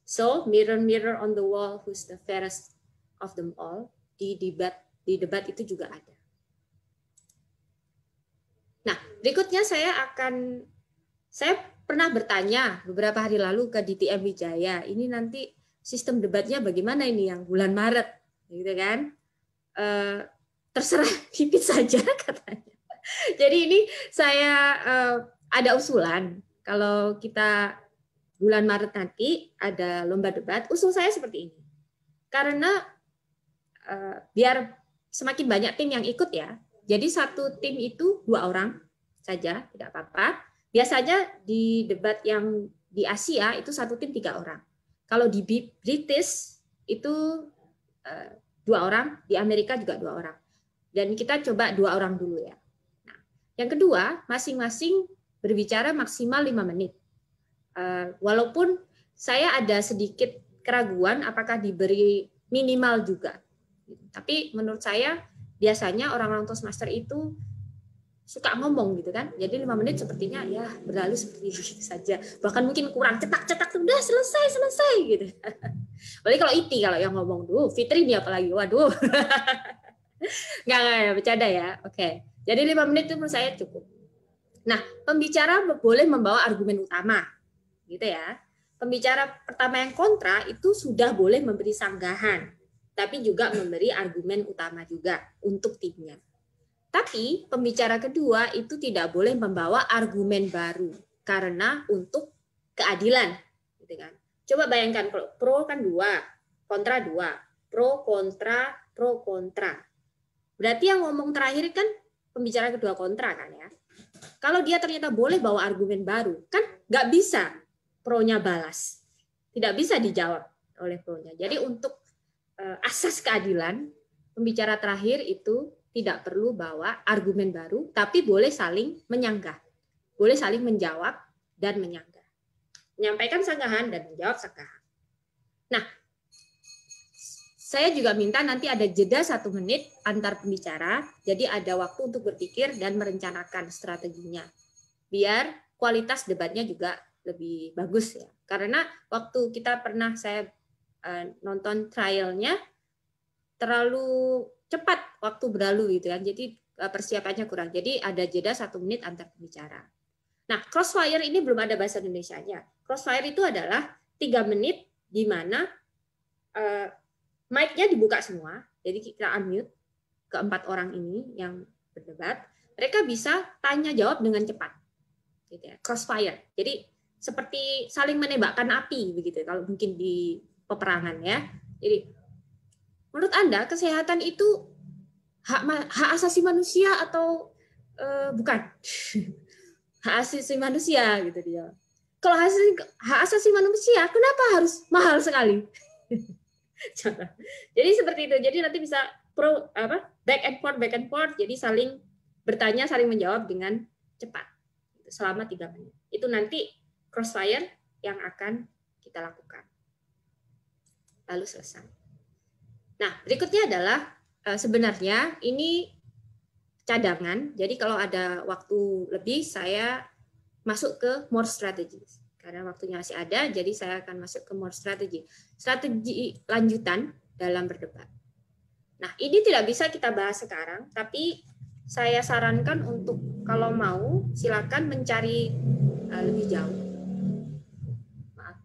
So mirror mirror on the wall, who's the fairest of them all, di debat itu juga ada. Nah, berikutnya saya pernah bertanya beberapa hari lalu ke DTM Wijaya, ini nanti sistem debatnya bagaimana ini yang bulan Maret, gitu kan? Terserah pipit saja katanya. Jadi ini saya ada usulan, kalau kita bulan Maret nanti ada lomba debat, usul saya seperti ini. Karena biar semakin banyak tim yang ikut ya. Jadi satu tim itu 2 orang saja, tidak apa-apa. Biasanya di debat yang di Asia itu satu tim 3 orang. Kalau di British itu 2 orang, di Amerika juga 2 orang. Dan kita coba 2 orang dulu ya. Nah, yang kedua, masing-masing berbicara maksimal 5 menit. Walaupun saya ada sedikit keraguan apakah diberi minimal juga. Tapi menurut saya biasanya orang-orang Toastmaster itu suka ngomong gitu kan. Jadi 5 menit sepertinya ya berlalu seperti itu saja. Bahkan mungkin kurang, cetak udah selesai gitu. Apalagi kalau Iti kalau yang ngomong dulu, Fitri ini apalagi, waduh. Enggak, bercanda ya. Oke. Jadi 5 menit itu menurut saya cukup. Nah, pembicara boleh membawa argumen utama. Gitu ya. Pembicara pertama yang kontra itu sudah boleh memberi sanggahan, tapi juga memberi argumen utama juga untuk timnya. Tapi pembicara kedua itu tidak boleh membawa argumen baru karena untuk keadilan, gitu kan. Coba bayangkan kalau pro kan 2, kontra 2, pro kontra. Berarti yang ngomong terakhir kan pembicara kedua kontra kan ya. Kalau dia ternyata boleh bawa argumen baru, kan nggak bisa pro-nya balas, tidak bisa dijawab oleh pro-nya. Jadi untuk asas keadilan, pembicara terakhir itu tidak perlu bawa argumen baru, tapi boleh saling menyanggah. Boleh saling menjawab dan menyanggah. Menyampaikan sanggahan dan menjawab sanggahan. Nah, saya juga minta nanti ada jeda 1 menit antar pembicara, jadi ada waktu untuk berpikir dan merencanakan strateginya. Biar kualitas debatnya juga lebih bagus ya. Karena waktu saya nonton trialnya, terlalu cepat waktu berlalu gitu kan. Jadi persiapannya kurang. Jadi ada jeda 1 menit antar pembicara. Nah, crossfire ini belum ada bahasa Indonesianya. Crossfire itu adalah 3 menit di mana mic-nya dibuka semua. Jadi kita unmute ke-4 orang ini yang berdebat. Mereka bisa tanya jawab dengan cepat. Gitu ya. Crossfire. Jadi seperti saling menembakkan api begitu kalau mungkin di peperangan ya. Jadi menurut Anda, kesehatan itu hak asasi manusia atau bukan? Hak asasi manusia gitu dia. Kalau hak asasi manusia, kenapa harus mahal sekali? Jadi seperti itu. Jadi nanti bisa back and forth. Jadi saling bertanya, saling menjawab dengan cepat selama 3 menit. Itu nanti crossfire yang akan kita lakukan. Lalu selesai. Nah, berikutnya adalah sebenarnya ini cadangan. Jadi kalau ada waktu lebih, saya masuk ke more strategies. Karena waktunya masih ada, jadi saya akan masuk ke more strategy. Strategi lanjutan dalam berdebat. Nah, ini tidak bisa kita bahas sekarang, tapi saya sarankan untuk kalau mau, silakan mencari lebih jauh. Maaf.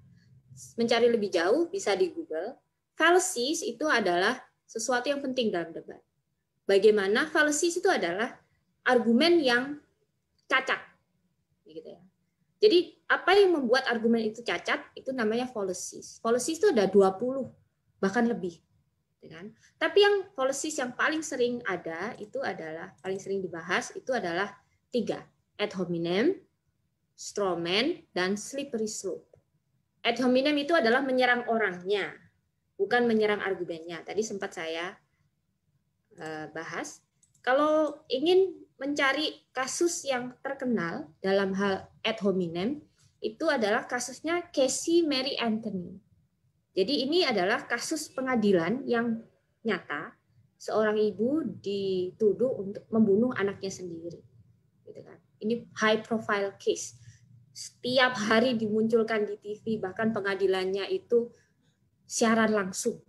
Mencari lebih jauh bisa di Google. Fallacies itu adalah sesuatu yang penting dalam debat. Bagaimana fallacies itu adalah argumen yang cacat, gitu ya. Jadi apa yang membuat argumen itu cacat itu namanya fallacies. Fallacies itu ada 20 bahkan lebih, kan? Tapi yang fallacies yang paling sering ada itu adalah paling sering dibahas itu adalah 3: ad hominem, straw man, dan slippery slope. Ad hominem itu adalah menyerang orangnya, bukan menyerang argumennya. Tadi sempat saya bahas. Kalau ingin mencari kasus yang terkenal dalam hal ad hominem, itu adalah kasusnya Casey Mary Anthony. Jadi ini adalah kasus pengadilan yang nyata. Seorang ibu dituduh untuk membunuh anaknya sendiri. Gitu kan. Ini high profile case. Setiap hari dimunculkan di TV, bahkan pengadilannya itu siaran langsung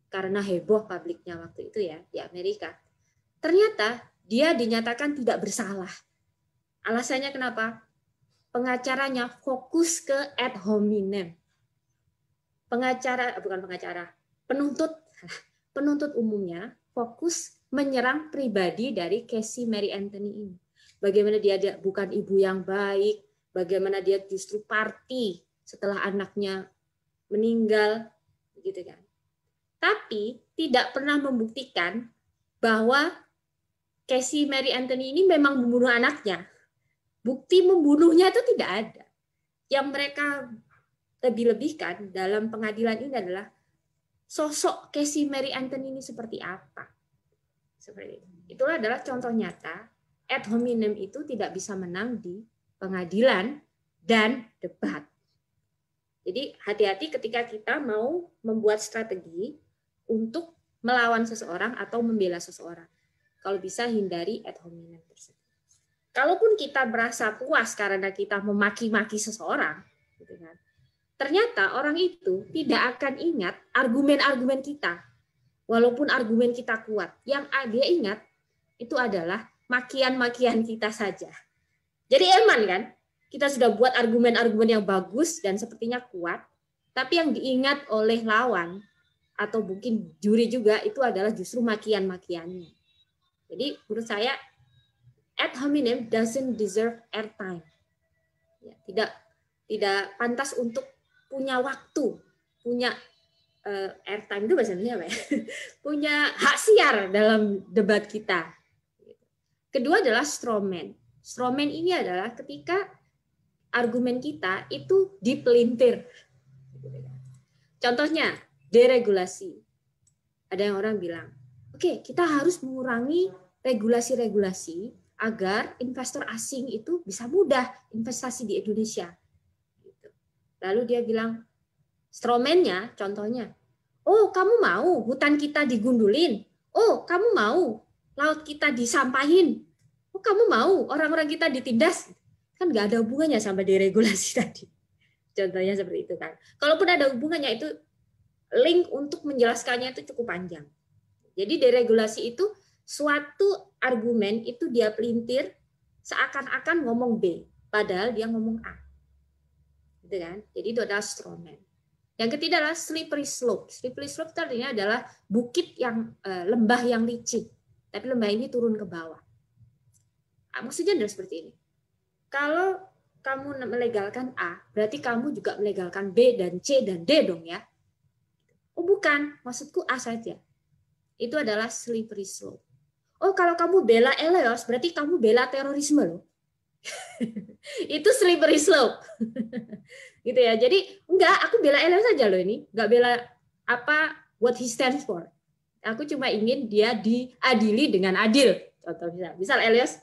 karena heboh publiknya waktu itu ya di Amerika. Ternyata dia dinyatakan tidak bersalah. Alasannya kenapa? Pengacaranya fokus ke ad hominem. Penuntut umumnya fokus menyerang pribadi dari Casey Mary Anthony ini. Bagaimana dia bukan ibu yang baik, bagaimana dia justru party setelah anaknya meninggal, gitu kan. Tapi tidak pernah membuktikan bahwa Casey Mary Anthony ini memang membunuh anaknya. Bukti membunuhnya itu tidak ada. Yang mereka lebih-lebihkan dalam pengadilan ini adalah sosok Casey Mary Anthony ini seperti apa. Seperti itu. Itulah adalah contoh nyata ad hominem itu tidak bisa menang di pengadilan dan debat. Jadi hati-hati ketika kita mau membuat strategi untuk melawan seseorang atau membela seseorang. Kalau bisa hindari ad hominem tersebut. kalaupun kita merasa puas karena kita memaki-maki seseorang, gitu kan, ternyata orang itu tidak akan ingat argumen-argumen kita, walaupun argumen kita kuat. Yang dia ingat itu adalah makian-makian kita saja. Jadi aman kan? Kita sudah buat argumen-argumen yang bagus dan sepertinya kuat, tapi yang diingat oleh lawan atau mungkin juri juga itu adalah justru makian-makiannya. Jadi menurut saya ad hominem doesn't deserve airtime. Ya, tidak pantas untuk punya waktu, punya airtime itu bahasa Indonesia apa ya? Punya hak siar dalam debat kita. Kedua adalah straw man. Straw man ini adalah ketika argumen kita itu dipelintir. Contohnya, deregulasi. Ada yang orang bilang, oke, kita harus mengurangi regulasi-regulasi agar investor asing itu bisa mudah investasi di Indonesia. Lalu dia bilang, strawman-nya contohnya, oh kamu mau hutan kita digundulin, oh kamu mau laut kita disampahin, oh kamu mau orang-orang kita ditindas. Kan nggak ada hubungannya sama deregulasi tadi. Contohnya seperti itu kan. Kalaupun ada hubungannya itu link untuk menjelaskannya itu cukup panjang. Jadi deregulasi itu suatu argumen itu dia pelintir seakan-akan ngomong B, padahal dia ngomong A. Gitu kan? Jadi itu adalah straw man. Yang ketiga adalah slippery slope. Slippery slope artinya adalah bukit yang lembah yang licin, tapi lembah ini turun ke bawah. Maksudnya adalah seperti ini. Kalau kamu melegalkan A, berarti kamu juga melegalkan B dan C dan D dong ya. Oh bukan, maksudku A saja. Itu adalah slippery slope. Oh kalau kamu bela Eleos, berarti kamu bela terorisme loh. Itu slippery slope. Gitu ya. Jadi enggak, aku bela Eleos saja loh ini. Enggak bela apa what he stands for. Aku cuma ingin dia diadili dengan adil. Contoh misal Eleos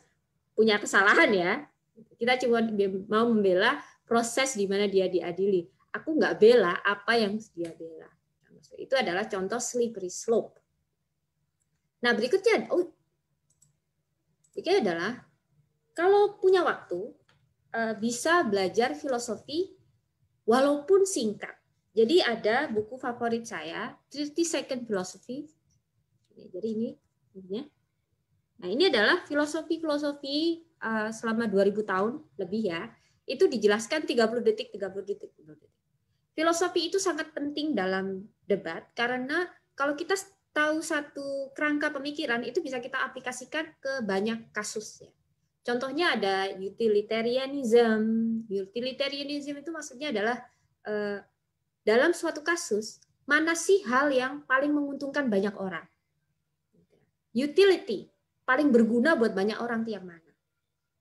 punya kesalahan ya. Kita cuma mau membela proses di mana dia diadili. Aku nggak bela apa yang dia bela. Itu adalah contoh slippery slope. Nah berikutnya adalah kalau punya waktu bisa belajar filosofi walaupun singkat. Jadi ada buku favorit saya 30 Second Philosophy. Jadi ini. Nah ini adalah filosofi selama 2000 tahun lebih ya, itu dijelaskan 30 detik. Filosofi itu sangat penting dalam debat karena kalau kita tahu satu kerangka pemikiran itu bisa kita aplikasikan ke banyak kasus ya. Contohnya ada utilitarianism. Utilitarianism itu maksudnya adalah dalam suatu kasus mana sih hal yang paling menguntungkan banyak orang. Utility paling berguna buat banyak orang itu yang mana.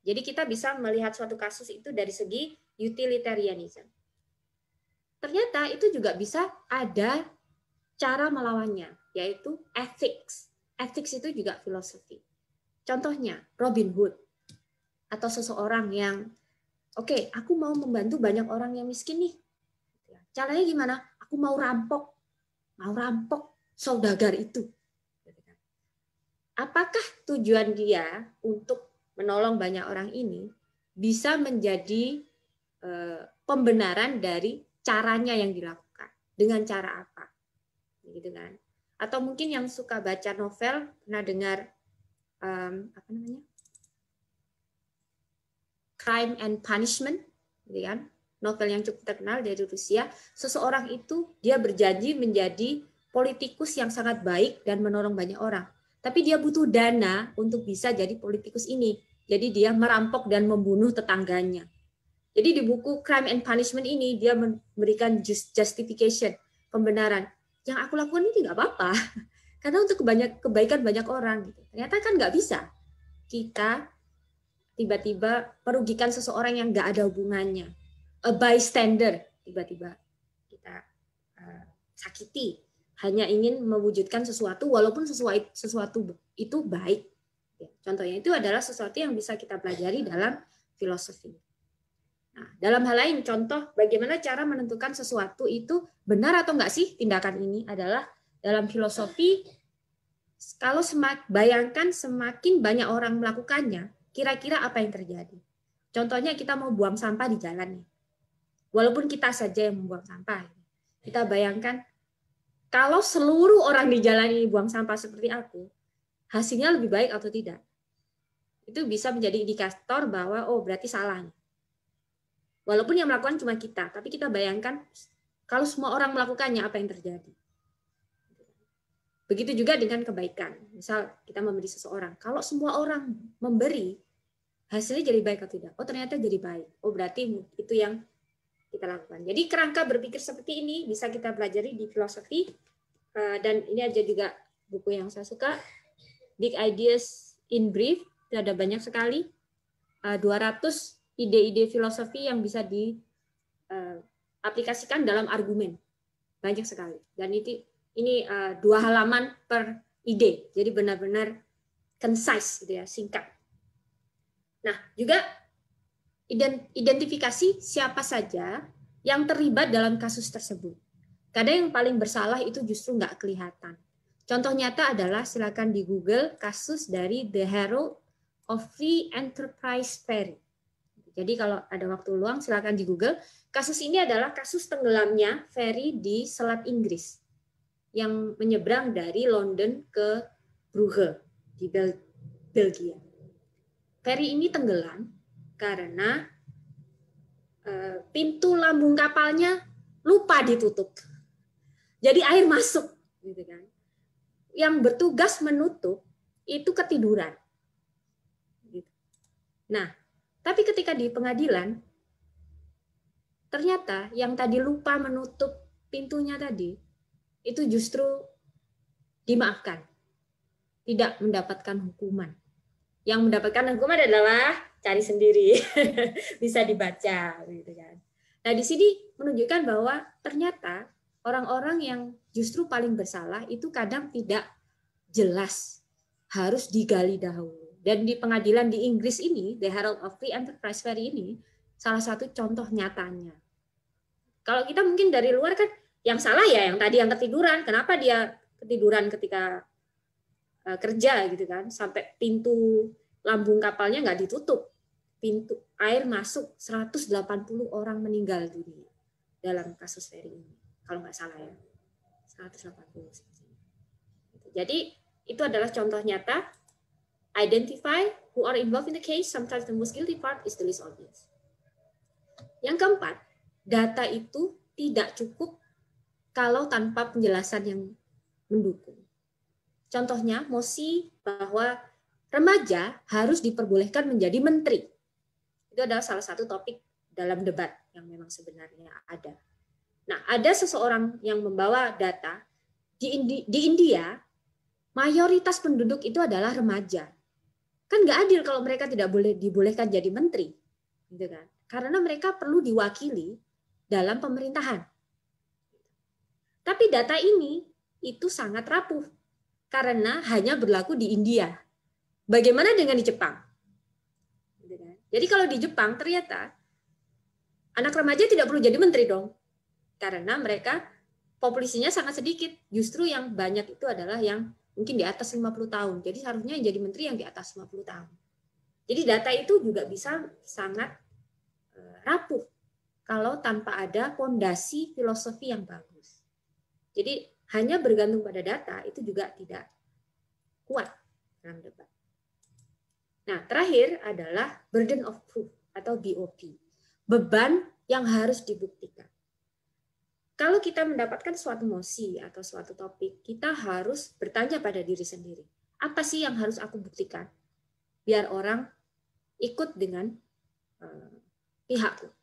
Jadi kita bisa melihat suatu kasus itu dari segi utilitarianism. Ternyata itu juga bisa ada cara melawannya, yaitu ethics. Ethics itu juga filosofi. Contohnya Robin Hood atau seseorang yang oke, aku mau membantu banyak orang yang miskin nih. Caranya gimana? Aku mau rampok saudagar itu. Apakah tujuan dia untuk menolong banyak orang ini bisa menjadi pembenaran dari caranya yang dilakukan? Dengan cara apa? Gitu kan? Atau mungkin yang suka baca novel pernah dengar apa namanya? Crime and Punishment, gitu kan? Novel yang cukup terkenal dari Rusia. Seseorang itu dia berjanji menjadi politikus yang sangat baik dan menolong banyak orang. Tapi dia butuh dana untuk bisa jadi politikus ini. Jadi dia merampok dan membunuh tetangganya. Jadi di buku Crime and Punishment ini dia memberikan justification, pembenaran. Yang aku lakukan ini nggak apa-apa. Karena untuk kebaikan banyak orang. Ternyata kan nggak bisa. Kita tiba-tiba merugikan seseorang yang nggak ada hubungannya. A bystander. Tiba-tiba kita sakiti. Hanya ingin mewujudkan sesuatu walaupun sesuatu itu baik. Contohnya itu adalah sesuatu yang bisa kita pelajari dalam filosofi. Nah, dalam hal lain, contoh bagaimana cara menentukan sesuatu itu benar atau enggak sih tindakan ini adalah dalam filosofi, kalau bayangkan semakin banyak orang melakukannya, kira-kira apa yang terjadi. Contohnya kita mau buang sampah di jalan nih. Walaupun kita saja yang membuang sampah. Kita bayangkan kalau seluruh orang di jalan ini buang sampah seperti aku, hasilnya lebih baik atau tidak. Itu bisa menjadi indikator bahwa oh berarti salah nih. Walaupun yang melakukan cuma kita, tapi kita bayangkan kalau semua orang melakukannya apa yang terjadi. Begitu juga dengan kebaikan. Misal kita memberi seseorang, kalau semua orang memberi, hasilnya jadi baik atau tidak? Oh ternyata jadi baik. Oh berarti itu yang kita lakukan. Jadi kerangka berpikir seperti ini bisa kita pelajari di filosofi. Dan ini aja juga buku yang saya suka, Big Ideas in Brief. Itu ada banyak sekali, 200 ide-ide filosofi yang bisa diaplikasikan dalam argumen. Banyak sekali. Dan ini 2 halaman per ide, jadi benar-benar concise, gitu ya, singkat. Nah, juga identifikasi siapa saja yang terlibat dalam kasus tersebut. Kadang yang paling bersalah itu justru nggak kelihatan. Contoh nyata adalah silakan di Google kasus dari The Herald of Free Enterprise Ferry. Jadi kalau ada waktu luang silakan di Google. Kasus ini adalah kasus tenggelamnya ferry di Selat Inggris yang menyeberang dari London ke Brugge di Belgia. Ferry ini tenggelam karena pintu lambung kapalnya lupa ditutup. Jadi air masuk, gitu kan. Yang bertugas menutup itu ketiduran. Nah, tapi ketika di pengadilan, ternyata yang tadi lupa menutup pintunya tadi, itu justru dimaafkan. Tidak mendapatkan hukuman. Yang mendapatkan hukuman adalah cari sendiri. Bisa dibaca. Gitu kan. Nah, di sini menunjukkan bahwa ternyata orang-orang yang justru paling bersalah itu kadang tidak jelas. Harus digali dahulu. Dan di pengadilan di Inggris ini, The Herald of Free Enterprise Ferry ini, salah satu contoh nyatanya. Kalau kita mungkin dari luar kan, yang salah ya yang tadi yang ketiduran. Kenapa dia ketiduran ketika kerja gitu kan? Sampai pintu lambung kapalnya nggak ditutup. Pintu air masuk, 180 orang meninggal dunia dalam kasus ferry ini. Kalau nggak salah ya. 180. Jadi itu adalah contoh nyata. Identify who are involved in the case. Sometimes the most guilty part is the least obvious. Yang keempat, data itu tidak cukup kalau tanpa penjelasan yang mendukung. Contohnya, mosi bahwa remaja harus diperbolehkan menjadi menteri. Itu adalah salah satu topik dalam debat yang memang sebenarnya ada. Nah, ada seseorang yang membawa data di India, mayoritas penduduk itu adalah remaja. Kan nggak adil kalau mereka tidak boleh dibolehkan jadi menteri, gitu kan? Karena mereka perlu diwakili dalam pemerintahan. Tapi data ini itu sangat rapuh karena hanya berlaku di India. Bagaimana dengan di Jepang? Jadi kalau di Jepang ternyata anak remaja tidak perlu jadi menteri dong, karena mereka populasinya sangat sedikit. Justru yang banyak itu adalah yang mungkin di atas 50 tahun. Jadi seharusnya yang jadi menteri yang di atas 50 tahun. Jadi data itu juga bisa sangat rapuh kalau tanpa ada fondasi filosofi yang bagus. Jadi hanya bergantung pada data itu juga tidak kuat dalam debat. Nah, terakhir adalah burden of proof atau BOP. Beban yang harus dibuktikan. Kalau kita mendapatkan suatu mosi atau suatu topik, kita harus bertanya pada diri sendiri. Apa sih yang harus aku buktikan? Biar orang ikut dengan pihakku.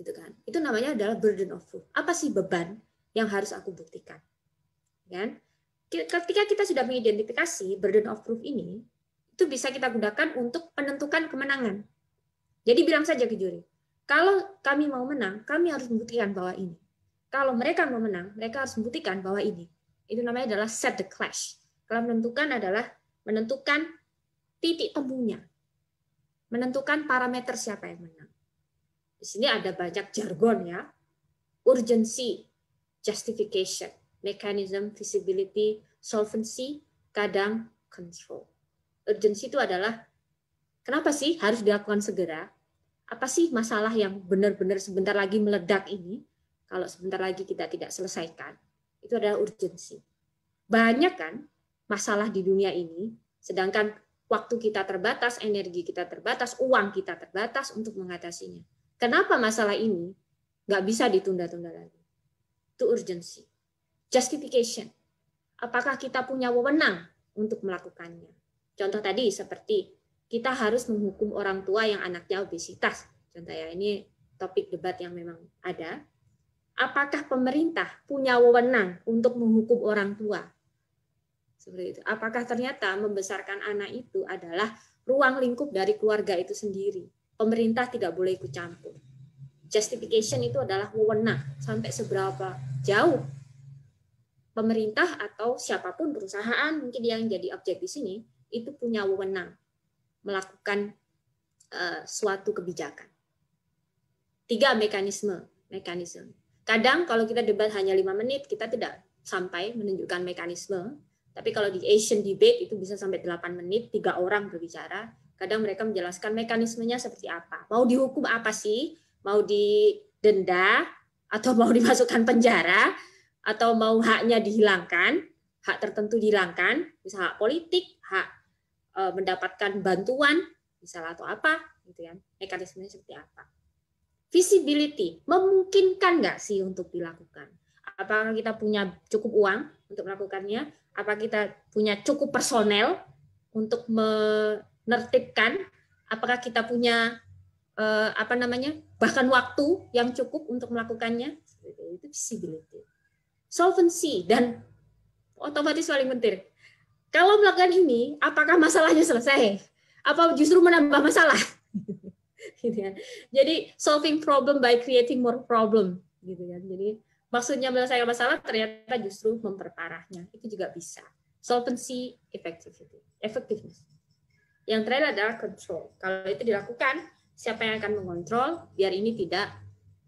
Gitu kan? Itu namanya adalah burden of proof. Apa sih beban yang harus aku buktikan? Kan? Ketika kita sudah mengidentifikasi burden of proof ini, itu bisa kita gunakan untuk penentukan kemenangan. Jadi bilang saja ke juri, kalau kami mau menang, kami harus membuktikan bahwa ini. Kalau mereka mau menang, mereka harus membuktikan bahwa ini. Itu namanya adalah set the clash. Kalau menentukan adalah menentukan titik temunya. Menentukan parameter siapa yang menang. Di sini ada banyak jargon ya. Urgency, justification, mechanism, feasibility, solvency, kadang control. Urgency itu adalah Kenapa sih harus dilakukan segera? Apa sih masalah yang benar-benar sebentar lagi meledak ini? Kalau sebentar lagi kita tidak selesaikan, itu adalah urgensi. Banyak kan masalah di dunia ini, sedangkan waktu kita terbatas, energi kita terbatas, uang kita terbatas untuk mengatasinya. Kenapa masalah ini nggak bisa ditunda-tunda lagi? Itu urgensi. Justification. Apakah kita punya wewenang untuk melakukannya? Contoh tadi seperti kita harus menghukum orang tua yang anaknya obesitas. Contoh ya, ini topik debat yang memang ada. Apakah pemerintah punya wewenang untuk menghukum orang tua? Seperti itu. Apakah ternyata membesarkan anak itu adalah ruang lingkup dari keluarga itu sendiri? Pemerintah tidak boleh ikut campur. Justification itu adalah wewenang. Sampai seberapa jauh pemerintah atau siapapun perusahaan mungkin yang jadi objek di sini itu punya wewenang melakukan suatu kebijakan. 3 mekanisme. Kadang kalau kita debat hanya 5 menit, kita tidak sampai menunjukkan mekanisme. Tapi kalau di Asian debate itu bisa sampai 8 menit, 3 orang berbicara. Kadang mereka menjelaskan mekanismenya seperti apa. Mau dihukum apa sih? Mau didenda? Atau mau dimasukkan penjara? Atau mau haknya dihilangkan? Hak tertentu dihilangkan? Misalnya hak politik, hak mendapatkan bantuan, misalnya atau apa, gitu ya. Mekanismenya seperti apa? Visibility, memungkinkan nggak sih untuk dilakukan? Apakah kita punya cukup uang untuk melakukannya? Apa kita punya cukup personel untuk menertibkan? Apakah kita punya bahkan waktu yang cukup untuk melakukannya? Itu visibility. Solvency, dan otomatis paling penting, kalau melakukan ini, apakah masalahnya selesai? Apa justru menambah masalah? Gitu ya. Jadi solving problem by creating more problem, gitu ya. Jadi maksudnya menyelesaikan masalah ternyata justru memperparahnya. Itu juga bisa. Solvency, effectiveness. Yang terakhir adalah control. Kalau itu dilakukan, siapa yang akan mengontrol biar ini tidak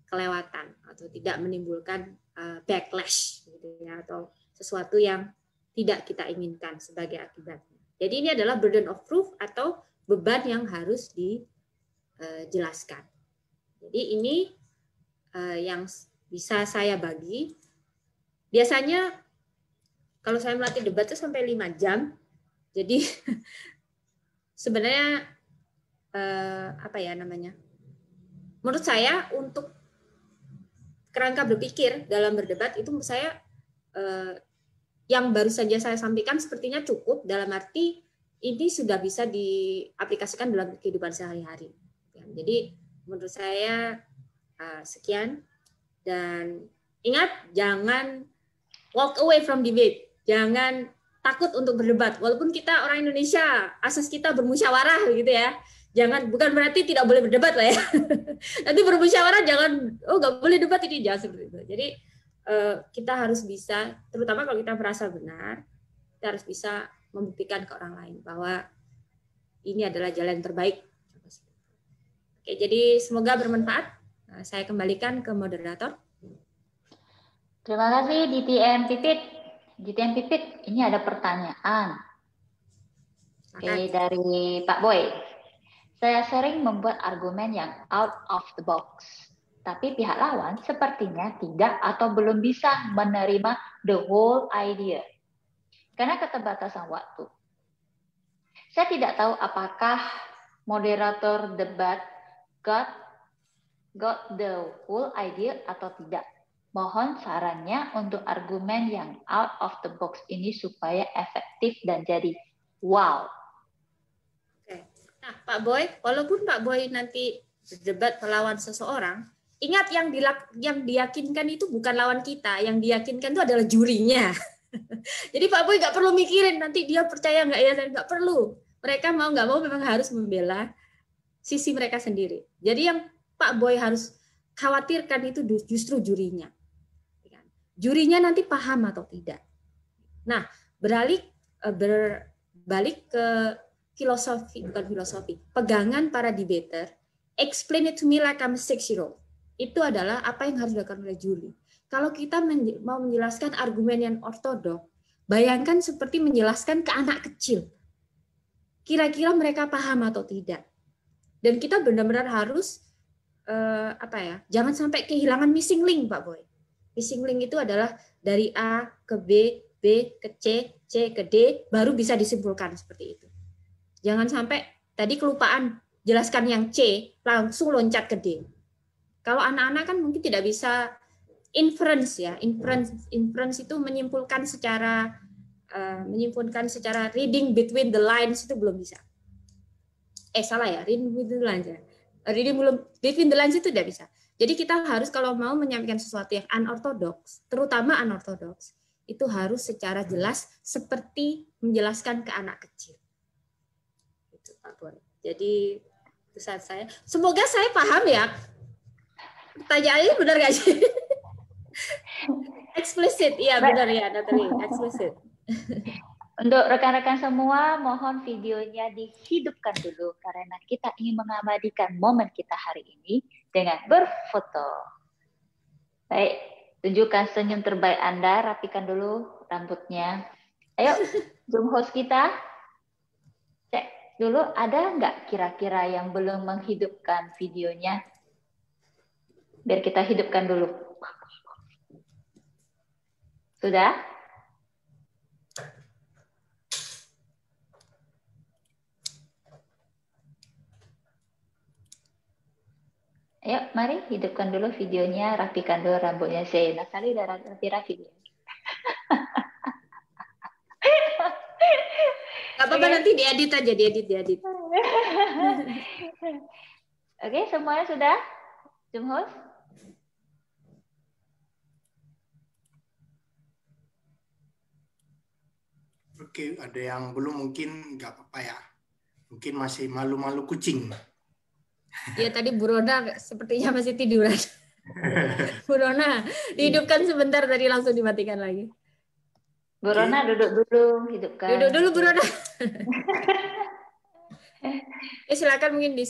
kelewatan atau tidak menimbulkan backlash, gitu ya, atau sesuatu yang tidak kita inginkan sebagai akibatnya. Jadi ini adalah burden of proof atau beban yang harus dijelaskan. Jadi ini yang bisa saya bagi. Biasanya kalau saya melatih debat itu sampai 5 jam. Jadi sebenarnya menurut saya untuk kerangka berpikir dalam berdebat itu menurut saya yang baru saja saya sampaikan sepertinya cukup, dalam arti ini sudah bisa diaplikasikan dalam kehidupan sehari-hari. Jadi menurut saya sekian, dan ingat jangan walk away from debate, jangan takut untuk berdebat. Walaupun kita orang Indonesia, asas kita bermusyawarah gitu ya. Bukan berarti tidak boleh berdebat lah ya. Nanti bermusyawarah jangan, nggak boleh debat, ini jangan seperti itu. Jadi kita harus bisa, terutama kalau kita merasa benar, kita harus bisa membuktikan ke orang lain bahwa ini adalah jalan terbaik. Oke, jadi semoga bermanfaat. Saya kembalikan ke moderator. Terima kasih DTM Pipit. DTM Pipit, ini ada pertanyaan. Oke, dari Pak Boy. Saya sering membuat argumen yang out of the box. Tapi pihak lawan sepertinya tidak atau belum bisa menerima the whole idea karena keterbatasan waktu. Saya tidak tahu apakah moderator debat got the whole idea atau tidak. Mohon sarannya untuk argumen yang out of the box ini supaya efektif dan jadi wow. Oke. Nah, Pak Boy, walaupun Pak Boy nanti berdebat melawan seseorang, ingat yang diyakinkan itu bukan lawan kita, yang diyakinkan itu adalah jurinya. Jadi Pak Boy nggak perlu mikirin nanti dia percaya nggak ya, nggak perlu. Mereka mau nggak mau memang harus membela sisi mereka sendiri. Jadi yang Pak Boy harus khawatirkan itu justru jurinya. Jurinya nanti paham atau tidak. Nah, berbalik ke filosofi, pegangan para debater, explain it to me like I'm a 6-year-old. Itu adalah apa yang harus dilakukan oleh juri. Kalau kita mau menjelaskan argumen yang ortodok, bayangkan seperti menjelaskan ke anak kecil. kira-kira mereka paham atau tidak. Dan kita benar-benar harus jangan sampai kehilangan missing link, Pak Boy. Missing link itu adalah dari A ke B, B ke C, C ke D, baru bisa disimpulkan seperti itu. Jangan sampai tadi kelupaan jelaskan yang C, langsung loncat ke D. Kalau anak-anak kan mungkin tidak bisa inference ya, inference itu menyimpulkan secara reading between the lines itu belum bisa. Salah ya, reading between the lines ya. Reading between the lines itu tidak bisa. Jadi kita harus kalau mau menyampaikan sesuatu yang unorthodox, terutama unorthodox, itu harus secara jelas seperti menjelaskan ke anak kecil. Itu Pak Boy. Jadi pesan saya, semoga saya paham ya. Pertanyaannya benar nggak sih? Explicit, iya benar ya Natalie, explicit. Untuk rekan-rekan semua, mohon videonya dihidupkan dulu karena kita ingin mengabadikan momen kita hari ini dengan berfoto. Baik, tunjukkan senyum terbaik Anda, rapikan dulu rambutnya. Ayo, Zoom host kita, cek dulu ada nggak kira-kira yang belum menghidupkan videonya? Biar kita hidupkan dulu. Sudah? Ayo, mari hidupkan dulu videonya, rapikan dulu rambutnya. Natalie udah rapi-rapi dia. Gak apa-apa, nanti diedit aja, diedit. Oke, semuanya sudah? Zoom host? Oke, ada yang belum mungkin nggak apa-apa ya. Mungkin masih malu-malu kucing. Ya tadi Bu Rona sepertinya masih tiduran. Bu Rona, dihidupkan sebentar tadi langsung dimatikan lagi. Bu Rona duduk dulu, hidupkan. Duduk dulu Bu Rona. Silakan mungkin di.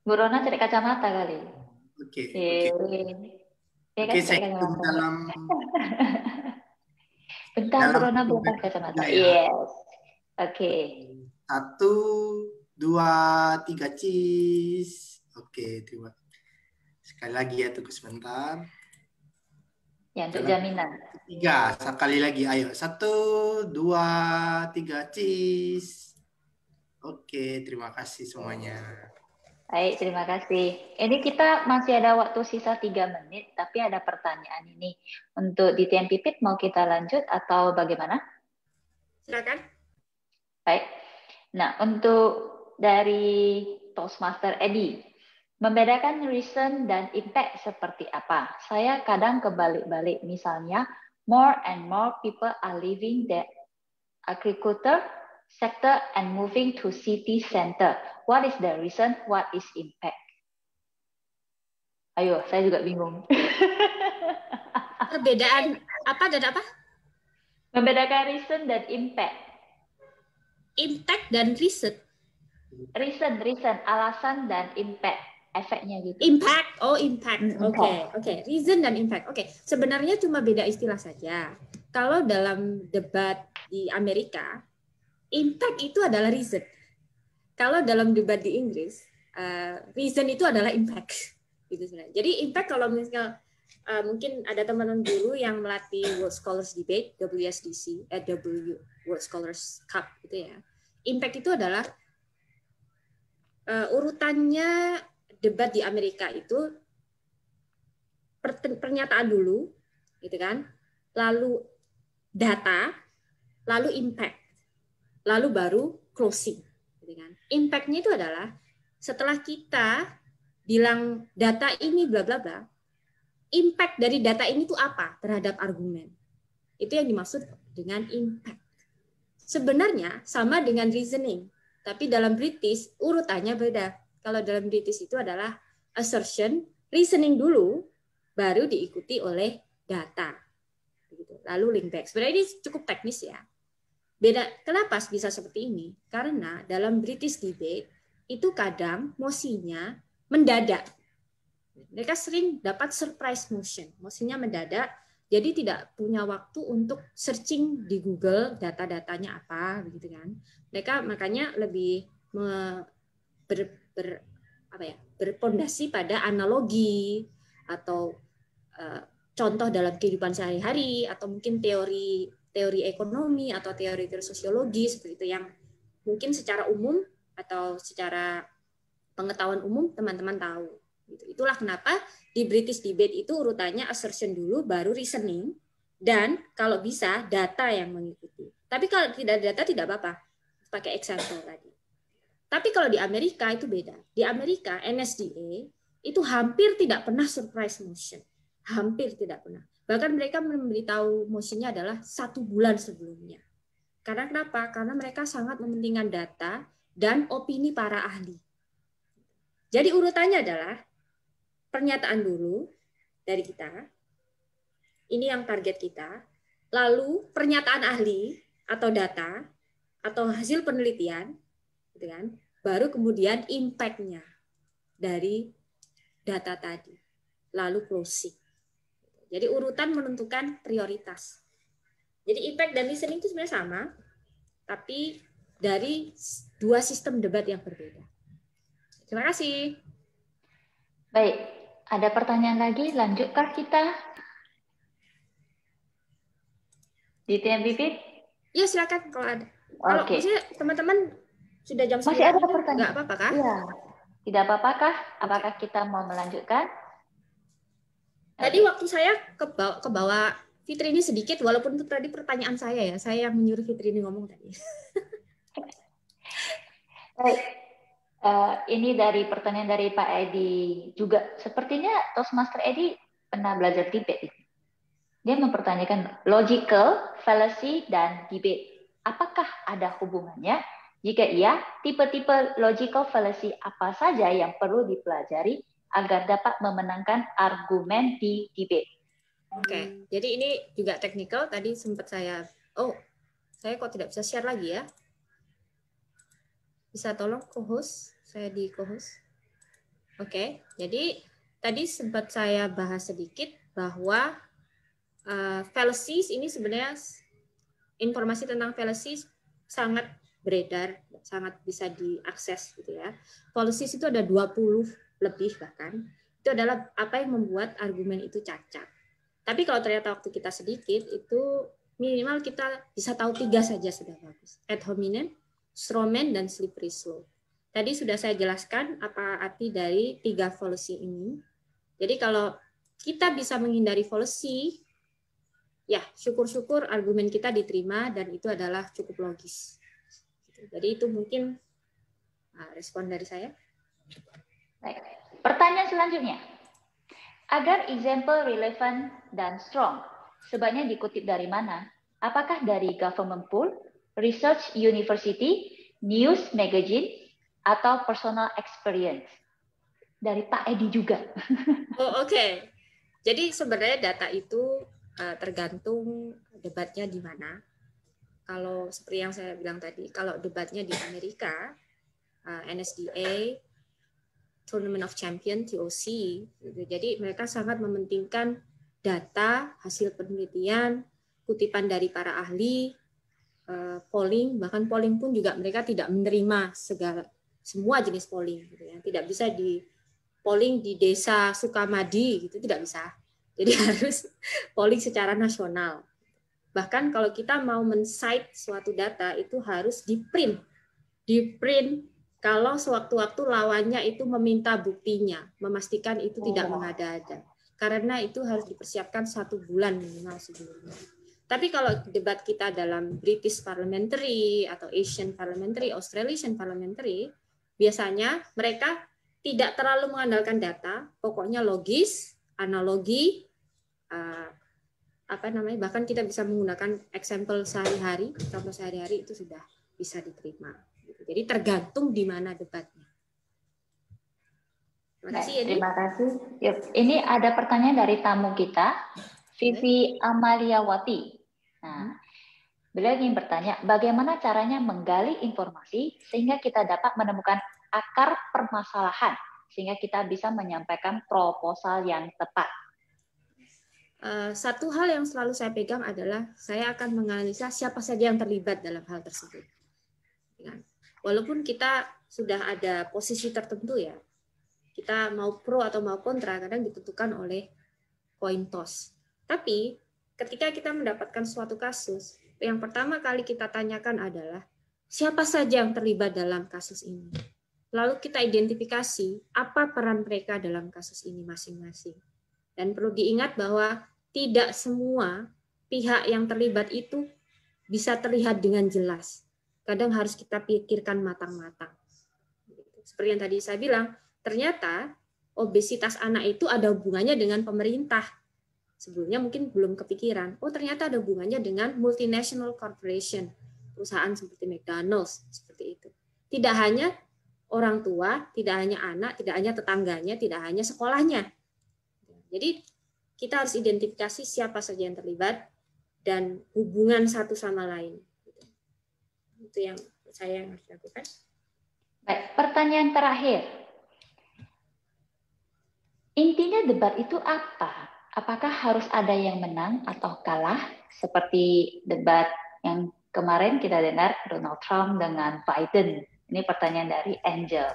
Bu Rona cari kacamata kali. Oke. Oke, saya dalam. Bentar, Bu Rona bukan kacamata. Ya. Yes. Oke. 1, 2, 3, cheese. Oke, terima. Sekali lagi ya, tunggu sebentar. Ya, untuk jaminan. 3, sekali lagi. Ayo, 1, 2, 3, cheese. Oke, terima kasih semuanya. Baik, terima kasih. Ini kita masih ada waktu sisa 3 menit, tapi ada pertanyaan ini. Untuk di TMPPIT mau kita lanjut atau bagaimana? Silakan. Baik. Nah, untuk dari Toastmaster Edi, membedakan reason dan impact seperti apa? Saya kadang kebalik-balik, misalnya, more and more people are leaving the agriculture sector and moving to city center. What is the reason? What is impact? Ayo, saya juga bingung. Perbedaan apa dan apa? Membedakan reason dan impact. Impact dan reason. Reason, alasan dan impact, efeknya gitu. Impact, impact. Oke. Reason dan impact. Oke, sebenarnya cuma beda istilah saja. Kalau dalam debat di Amerika, impact itu adalah reason. Kalau dalam debat di Inggris, reason itu adalah impact. Gitu sebenarnya. Jadi impact kalau misalnya mungkin ada teman-teman guru yang melatih World Scholars Debate, WSDC, World Scholars Cup gitu ya. Impact itu adalah urutannya debat di Amerika itu pernyataan dulu, gitu kan, lalu data, lalu impact, lalu baru closing. Gitu kan. Impact-nya itu adalah setelah kita bilang data ini bla bla bla, impact dari data ini itu apa terhadap argumen. Itu yang dimaksud dengan impact. Sebenarnya sama dengan reasoning, tapi dalam British urutannya beda. Kalau dalam British itu adalah assertion, reasoning dulu, baru diikuti oleh data. Lalu link back. Sebenarnya ini cukup teknis ya. Beda. Kenapa bisa seperti ini? Karena dalam British debate itu kadang mosinya mendadak. Mereka sering dapat surprise motion. Mosinya mendadak, Jadi tidak punya waktu untuk searching di Google data-datanya apa, begitu kan? Mereka makanya lebih berpondasi pada analogi atau contoh dalam kehidupan sehari-hari atau mungkin teori ekonomi atau teori sosiologi seperti itu yang mungkin secara umum atau secara pengetahuan umum teman-teman tahu. Itulah kenapa di British Debate itu urutannya assertion dulu, baru reasoning, dan kalau bisa data yang mengikuti. Tapi kalau tidak ada data tidak apa-apa, pakai example tadi. Tapi kalau di Amerika itu beda. Di Amerika NSDA itu hampir tidak pernah surprise motion, hampir tidak pernah. Bahkan mereka memberitahu motionnya adalah 1 bulan sebelumnya. Karena kenapa? Karena mereka sangat mementingkan data dan opini para ahli. Jadi urutannya adalah pernyataan dulu dari kita, ini yang target kita, lalu pernyataan ahli atau data atau hasil penelitian, gitu kan, baru kemudian impact-nya dari data tadi, lalu closing. Jadi urutan menentukan prioritas. Jadi impact dan listening itu sebenarnya sama, tapi dari 2 sistem debat yang berbeda. Terima kasih. Baik, ada pertanyaan lagi? Lanjutkah kita? Di TMPP? Ya silakan kalau ada. Kalau misalnya teman-teman sudah jam 9 masih ada pertanyaan? Nggak apa-apa kah? Iya. Tidak apa-apakah? Apakah kita mau melanjutkan? Tadi waktu saya ke bawah Fitri ini sedikit, walaupun itu tadi pertanyaan saya ya. Saya yang menyuruh Fitri ini ngomong tadi. Baik. Ini dari pertanyaan dari Pak Edi juga. Sepertinya Toastmaster Edi pernah belajar debate. Dia mempertanyakan logical, fallacy, dan debate. Apakah ada hubungannya? Jika iya, tipe-tipe logical fallacy apa saja yang perlu dipelajari agar dapat memenangkan argumen di debate? Oke, jadi ini juga teknikal. Tadi sempat saya kok tidak bisa share lagi ya? Bisa tolong co-host? Saya di co-host. Oke, jadi tadi sempat saya bahas sedikit bahwa fallacies ini sebenarnya informasi tentang fallacies sangat beredar, sangat bisa diakses gitu ya. Fallacies itu ada 20 lebih bahkan. Itu adalah apa yang membuat argumen itu cacat. Tapi kalau ternyata waktu kita sedikit, itu minimal kita bisa tahu 3 saja sudah bagus. Ad hominem, straw man, dan slippery slope. Tadi sudah saya jelaskan apa arti dari 3 fallacy ini. Jadi kalau kita bisa menghindari fallacy, ya syukur-syukur argumen kita diterima dan itu adalah cukup logis. Jadi itu mungkin respon dari saya. Baik. Pertanyaan selanjutnya. Agar example relevan dan strong, sebaiknya dikutip dari mana? Apakah dari government pool, research university, news magazine, atau personal experience? Dari Pak Edi juga. Oke. Jadi sebenarnya data itu tergantung debatnya di mana. Kalau seperti yang saya bilang tadi, kalau debatnya di Amerika, NSDA, Tournament of Champions, TOC, gitu. Jadi mereka sangat mementingkan data, hasil penelitian, kutipan dari para ahli, polling, bahkan polling pun juga mereka tidak menerima semua jenis polling, gitu ya. Tidak bisa di polling di desa Sukamadi, gitu tidak bisa. Jadi harus polling secara nasional. Bahkan kalau kita mau men-cite suatu data itu harus di-print kalau sewaktu-waktu lawannya itu meminta buktinya, memastikan itu tidak mengada-ada. Karena itu harus dipersiapkan 1 bulan minimal sebelumnya. Tapi kalau debat kita dalam British Parliamentary atau Asian Parliamentary, Australian Parliamentary, biasanya mereka tidak terlalu mengandalkan data, pokoknya logis, analogi, bahkan kita bisa menggunakan example sehari-hari, contoh sehari-hari itu sudah bisa diterima. Jadi tergantung di mana debatnya. Terima kasih, Edi. Terima kasih. Yuk, ini ada pertanyaan dari tamu kita, Vivi Amaliawati. Nah, beliau ingin bertanya, bagaimana caranya menggali informasi sehingga kita dapat menemukan akar permasalahan, sehingga kita bisa menyampaikan proposal yang tepat. satu hal yang selalu saya pegang adalah saya akan menganalisa siapa saja yang terlibat dalam hal tersebut. Walaupun kita sudah ada posisi tertentu ya, kita mau pro atau mau kontra kadang ditentukan oleh coin toss. Tapi ketika kita mendapatkan suatu kasus, yang pertama kali kita tanyakan adalah siapa saja yang terlibat dalam kasus ini. Lalu kita identifikasi apa peran mereka dalam kasus ini masing-masing. Dan perlu diingat bahwa tidak semua pihak yang terlibat itu bisa terlihat dengan jelas. Kadang harus kita pikirkan matang-matang. Seperti yang tadi saya bilang, ternyata obesitas anak itu ada hubungannya dengan pemerintah. Sebelumnya mungkin belum kepikiran. Oh, ternyata ada hubungannya dengan multinational corporation, perusahaan seperti McDonald's, seperti itu. Tidak hanya orang tua, tidak hanya anak, tidak hanya tetangganya, tidak hanya sekolahnya. Jadi kita harus identifikasi siapa saja yang terlibat dan hubungan satu sama lain. Itu yang saya harus lakukan. Baik, pertanyaan terakhir. Intinya debat itu apa? Apakah harus ada yang menang atau kalah? Seperti debat yang kemarin kita dengar Donald Trump dengan Biden. Ini pertanyaan dari Angel.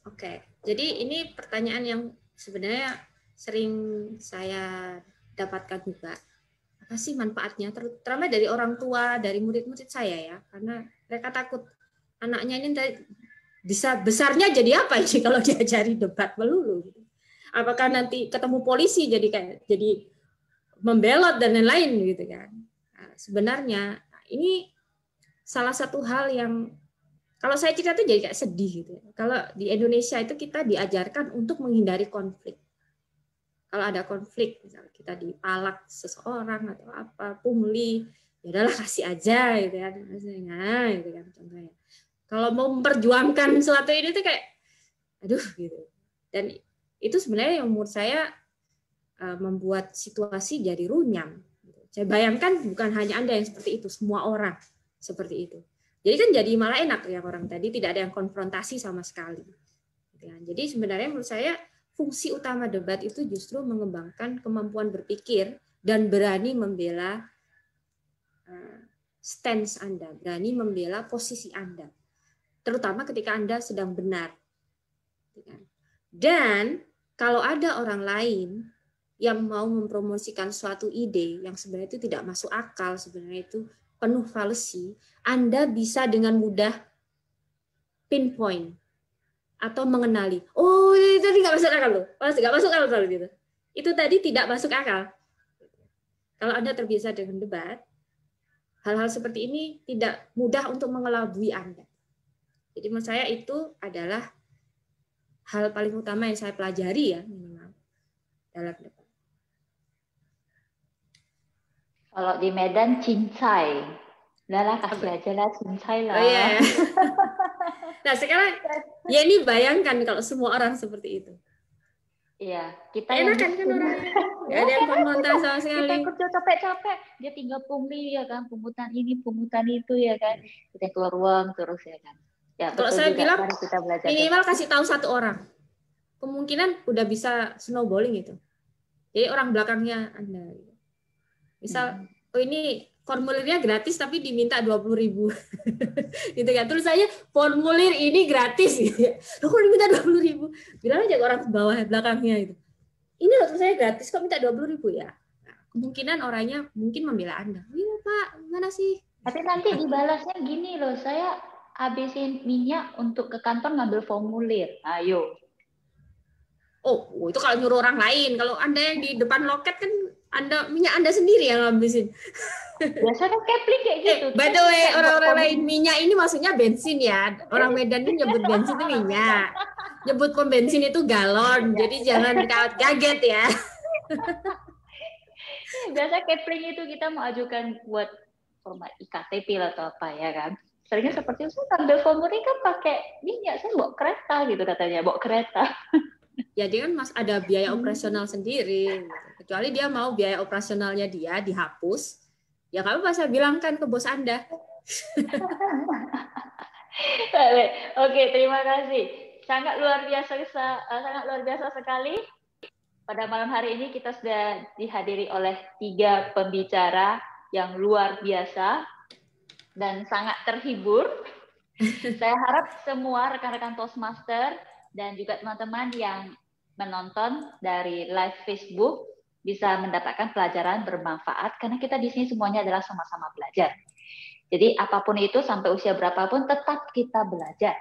Oke, jadi ini pertanyaan yang sebenarnya sering saya dapatkan juga. Apa sih manfaatnya? Terutama dari orang tua, dari murid-murid saya ya, karena mereka takut anaknya ini bisa besarnya jadi apa sih kalau diajari debat melulu? Apakah nanti ketemu polisi jadi membelot dan lain-lain gitu kan? Nah, sebenarnya ini salah satu hal yang kalau saya cerita tuh jadi kayak sedih gitu. Kalau di Indonesia itu kita diajarkan untuk menghindari konflik. Kalau ada konflik, misalnya kita dipalak seseorang atau apa, pungli, ya udahlah kasih aja gitu kan, nah, gitu kan contohnya. Kalau mau memperjuangkan sesuatu ini tuh kayak, aduh gitu. Dan itu sebenarnya yang menurut saya membuat situasi jadi runyam. Saya bayangkan bukan hanya Anda yang seperti itu, semua orang seperti itu. Jadi kan jadi malah enak yang orang tadi tidak ada yang konfrontasi sama sekali. Jadi sebenarnya menurut saya fungsi utama debat itu justru mengembangkan kemampuan berpikir dan berani membela stance Anda, berani membela posisi Anda, terutama ketika Anda sedang benar. Dan kalau ada orang lain yang mau mempromosikan suatu ide yang sebenarnya itu tidak masuk akal, sebenarnya itu penuh fallacy, Anda bisa dengan mudah pinpoint atau mengenali, oh itu tadi nggak masuk akal loh, nggak masuk akal gitu. Itu tadi tidak masuk akal. Kalau Anda terbiasa dengan debat, hal-hal seperti ini tidak mudah untuk mengelabui Anda. Jadi menurut saya itu adalah hal paling utama yang saya pelajari ya minimal dalam debat. Kalau di Medan cincai, udahlah kasih aja lah cincai lah. Oh, yeah. Nah sekarang ya ini bayangkan kalau semua orang seperti itu. Iya, kita enak kan orangnya, nggak ada yang konfrontasi sama sekali. Kita kerja capek-capek, dia tinggal pungli ya kan, pungutan ini, pungutan itu ya kan, kita keluar ruang terus ya kan. Ya, kalau saya juga, bilang kita belajar minimal kasih tahu satu orang, kemungkinan udah bisa snowballing itu. Jadi orang belakangnya Anda, misal, oh ini formulirnya gratis tapi diminta 20.000, gitu kan? Terus saya formulir ini gratis, gitu ya. Loh kok diminta 20.000? Bilang aja ke orang bawah belakangnya itu. Ini loh terus saya gratis kok minta 20.000 ya? Nah, kemungkinan orangnya mungkin membela Anda. Iya Pak, gimana sih? Tapi nanti dibalasnya gini loh, saya habisin minyak untuk ke kantor ngambil formulir. Ayo. Oh, itu kalau nyuruh orang lain. Kalau Anda yang di depan loket kan minyak Anda sendiri yang ngabisin. Biasanya Kepling kayak gitu. By the way, orang-orang lain minyak ini maksudnya bensin ya. Orang Medan ini nyebut bensin itu minyak. Nyebut pom bensin itu galon. Jadi jangan kaget ya. Biasa Kepling itu kita mau ajukan buat format IKTP atau apa ya kan. Seringnya seperti itu, ambil formulir kan pakai minyak, saya bawa kereta gitu katanya, bawa kereta. Ya dia kan ada biaya operasional sendiri. Kecuali dia mau biaya operasionalnya dia dihapus. Ya kalau saya bilang kan ke bos Anda. Oke, terima kasih. Sangat luar biasa sekali. Pada malam hari ini kita sudah dihadiri oleh 3 pembicara yang luar biasa dan sangat terhibur. Saya harap semua rekan-rekan Toastmaster dan juga teman-teman yang menonton dari live Facebook bisa mendapatkan pelajaran bermanfaat karena kita di sini semuanya adalah sama-sama belajar. Jadi apapun itu sampai usia berapapun tetap kita belajar.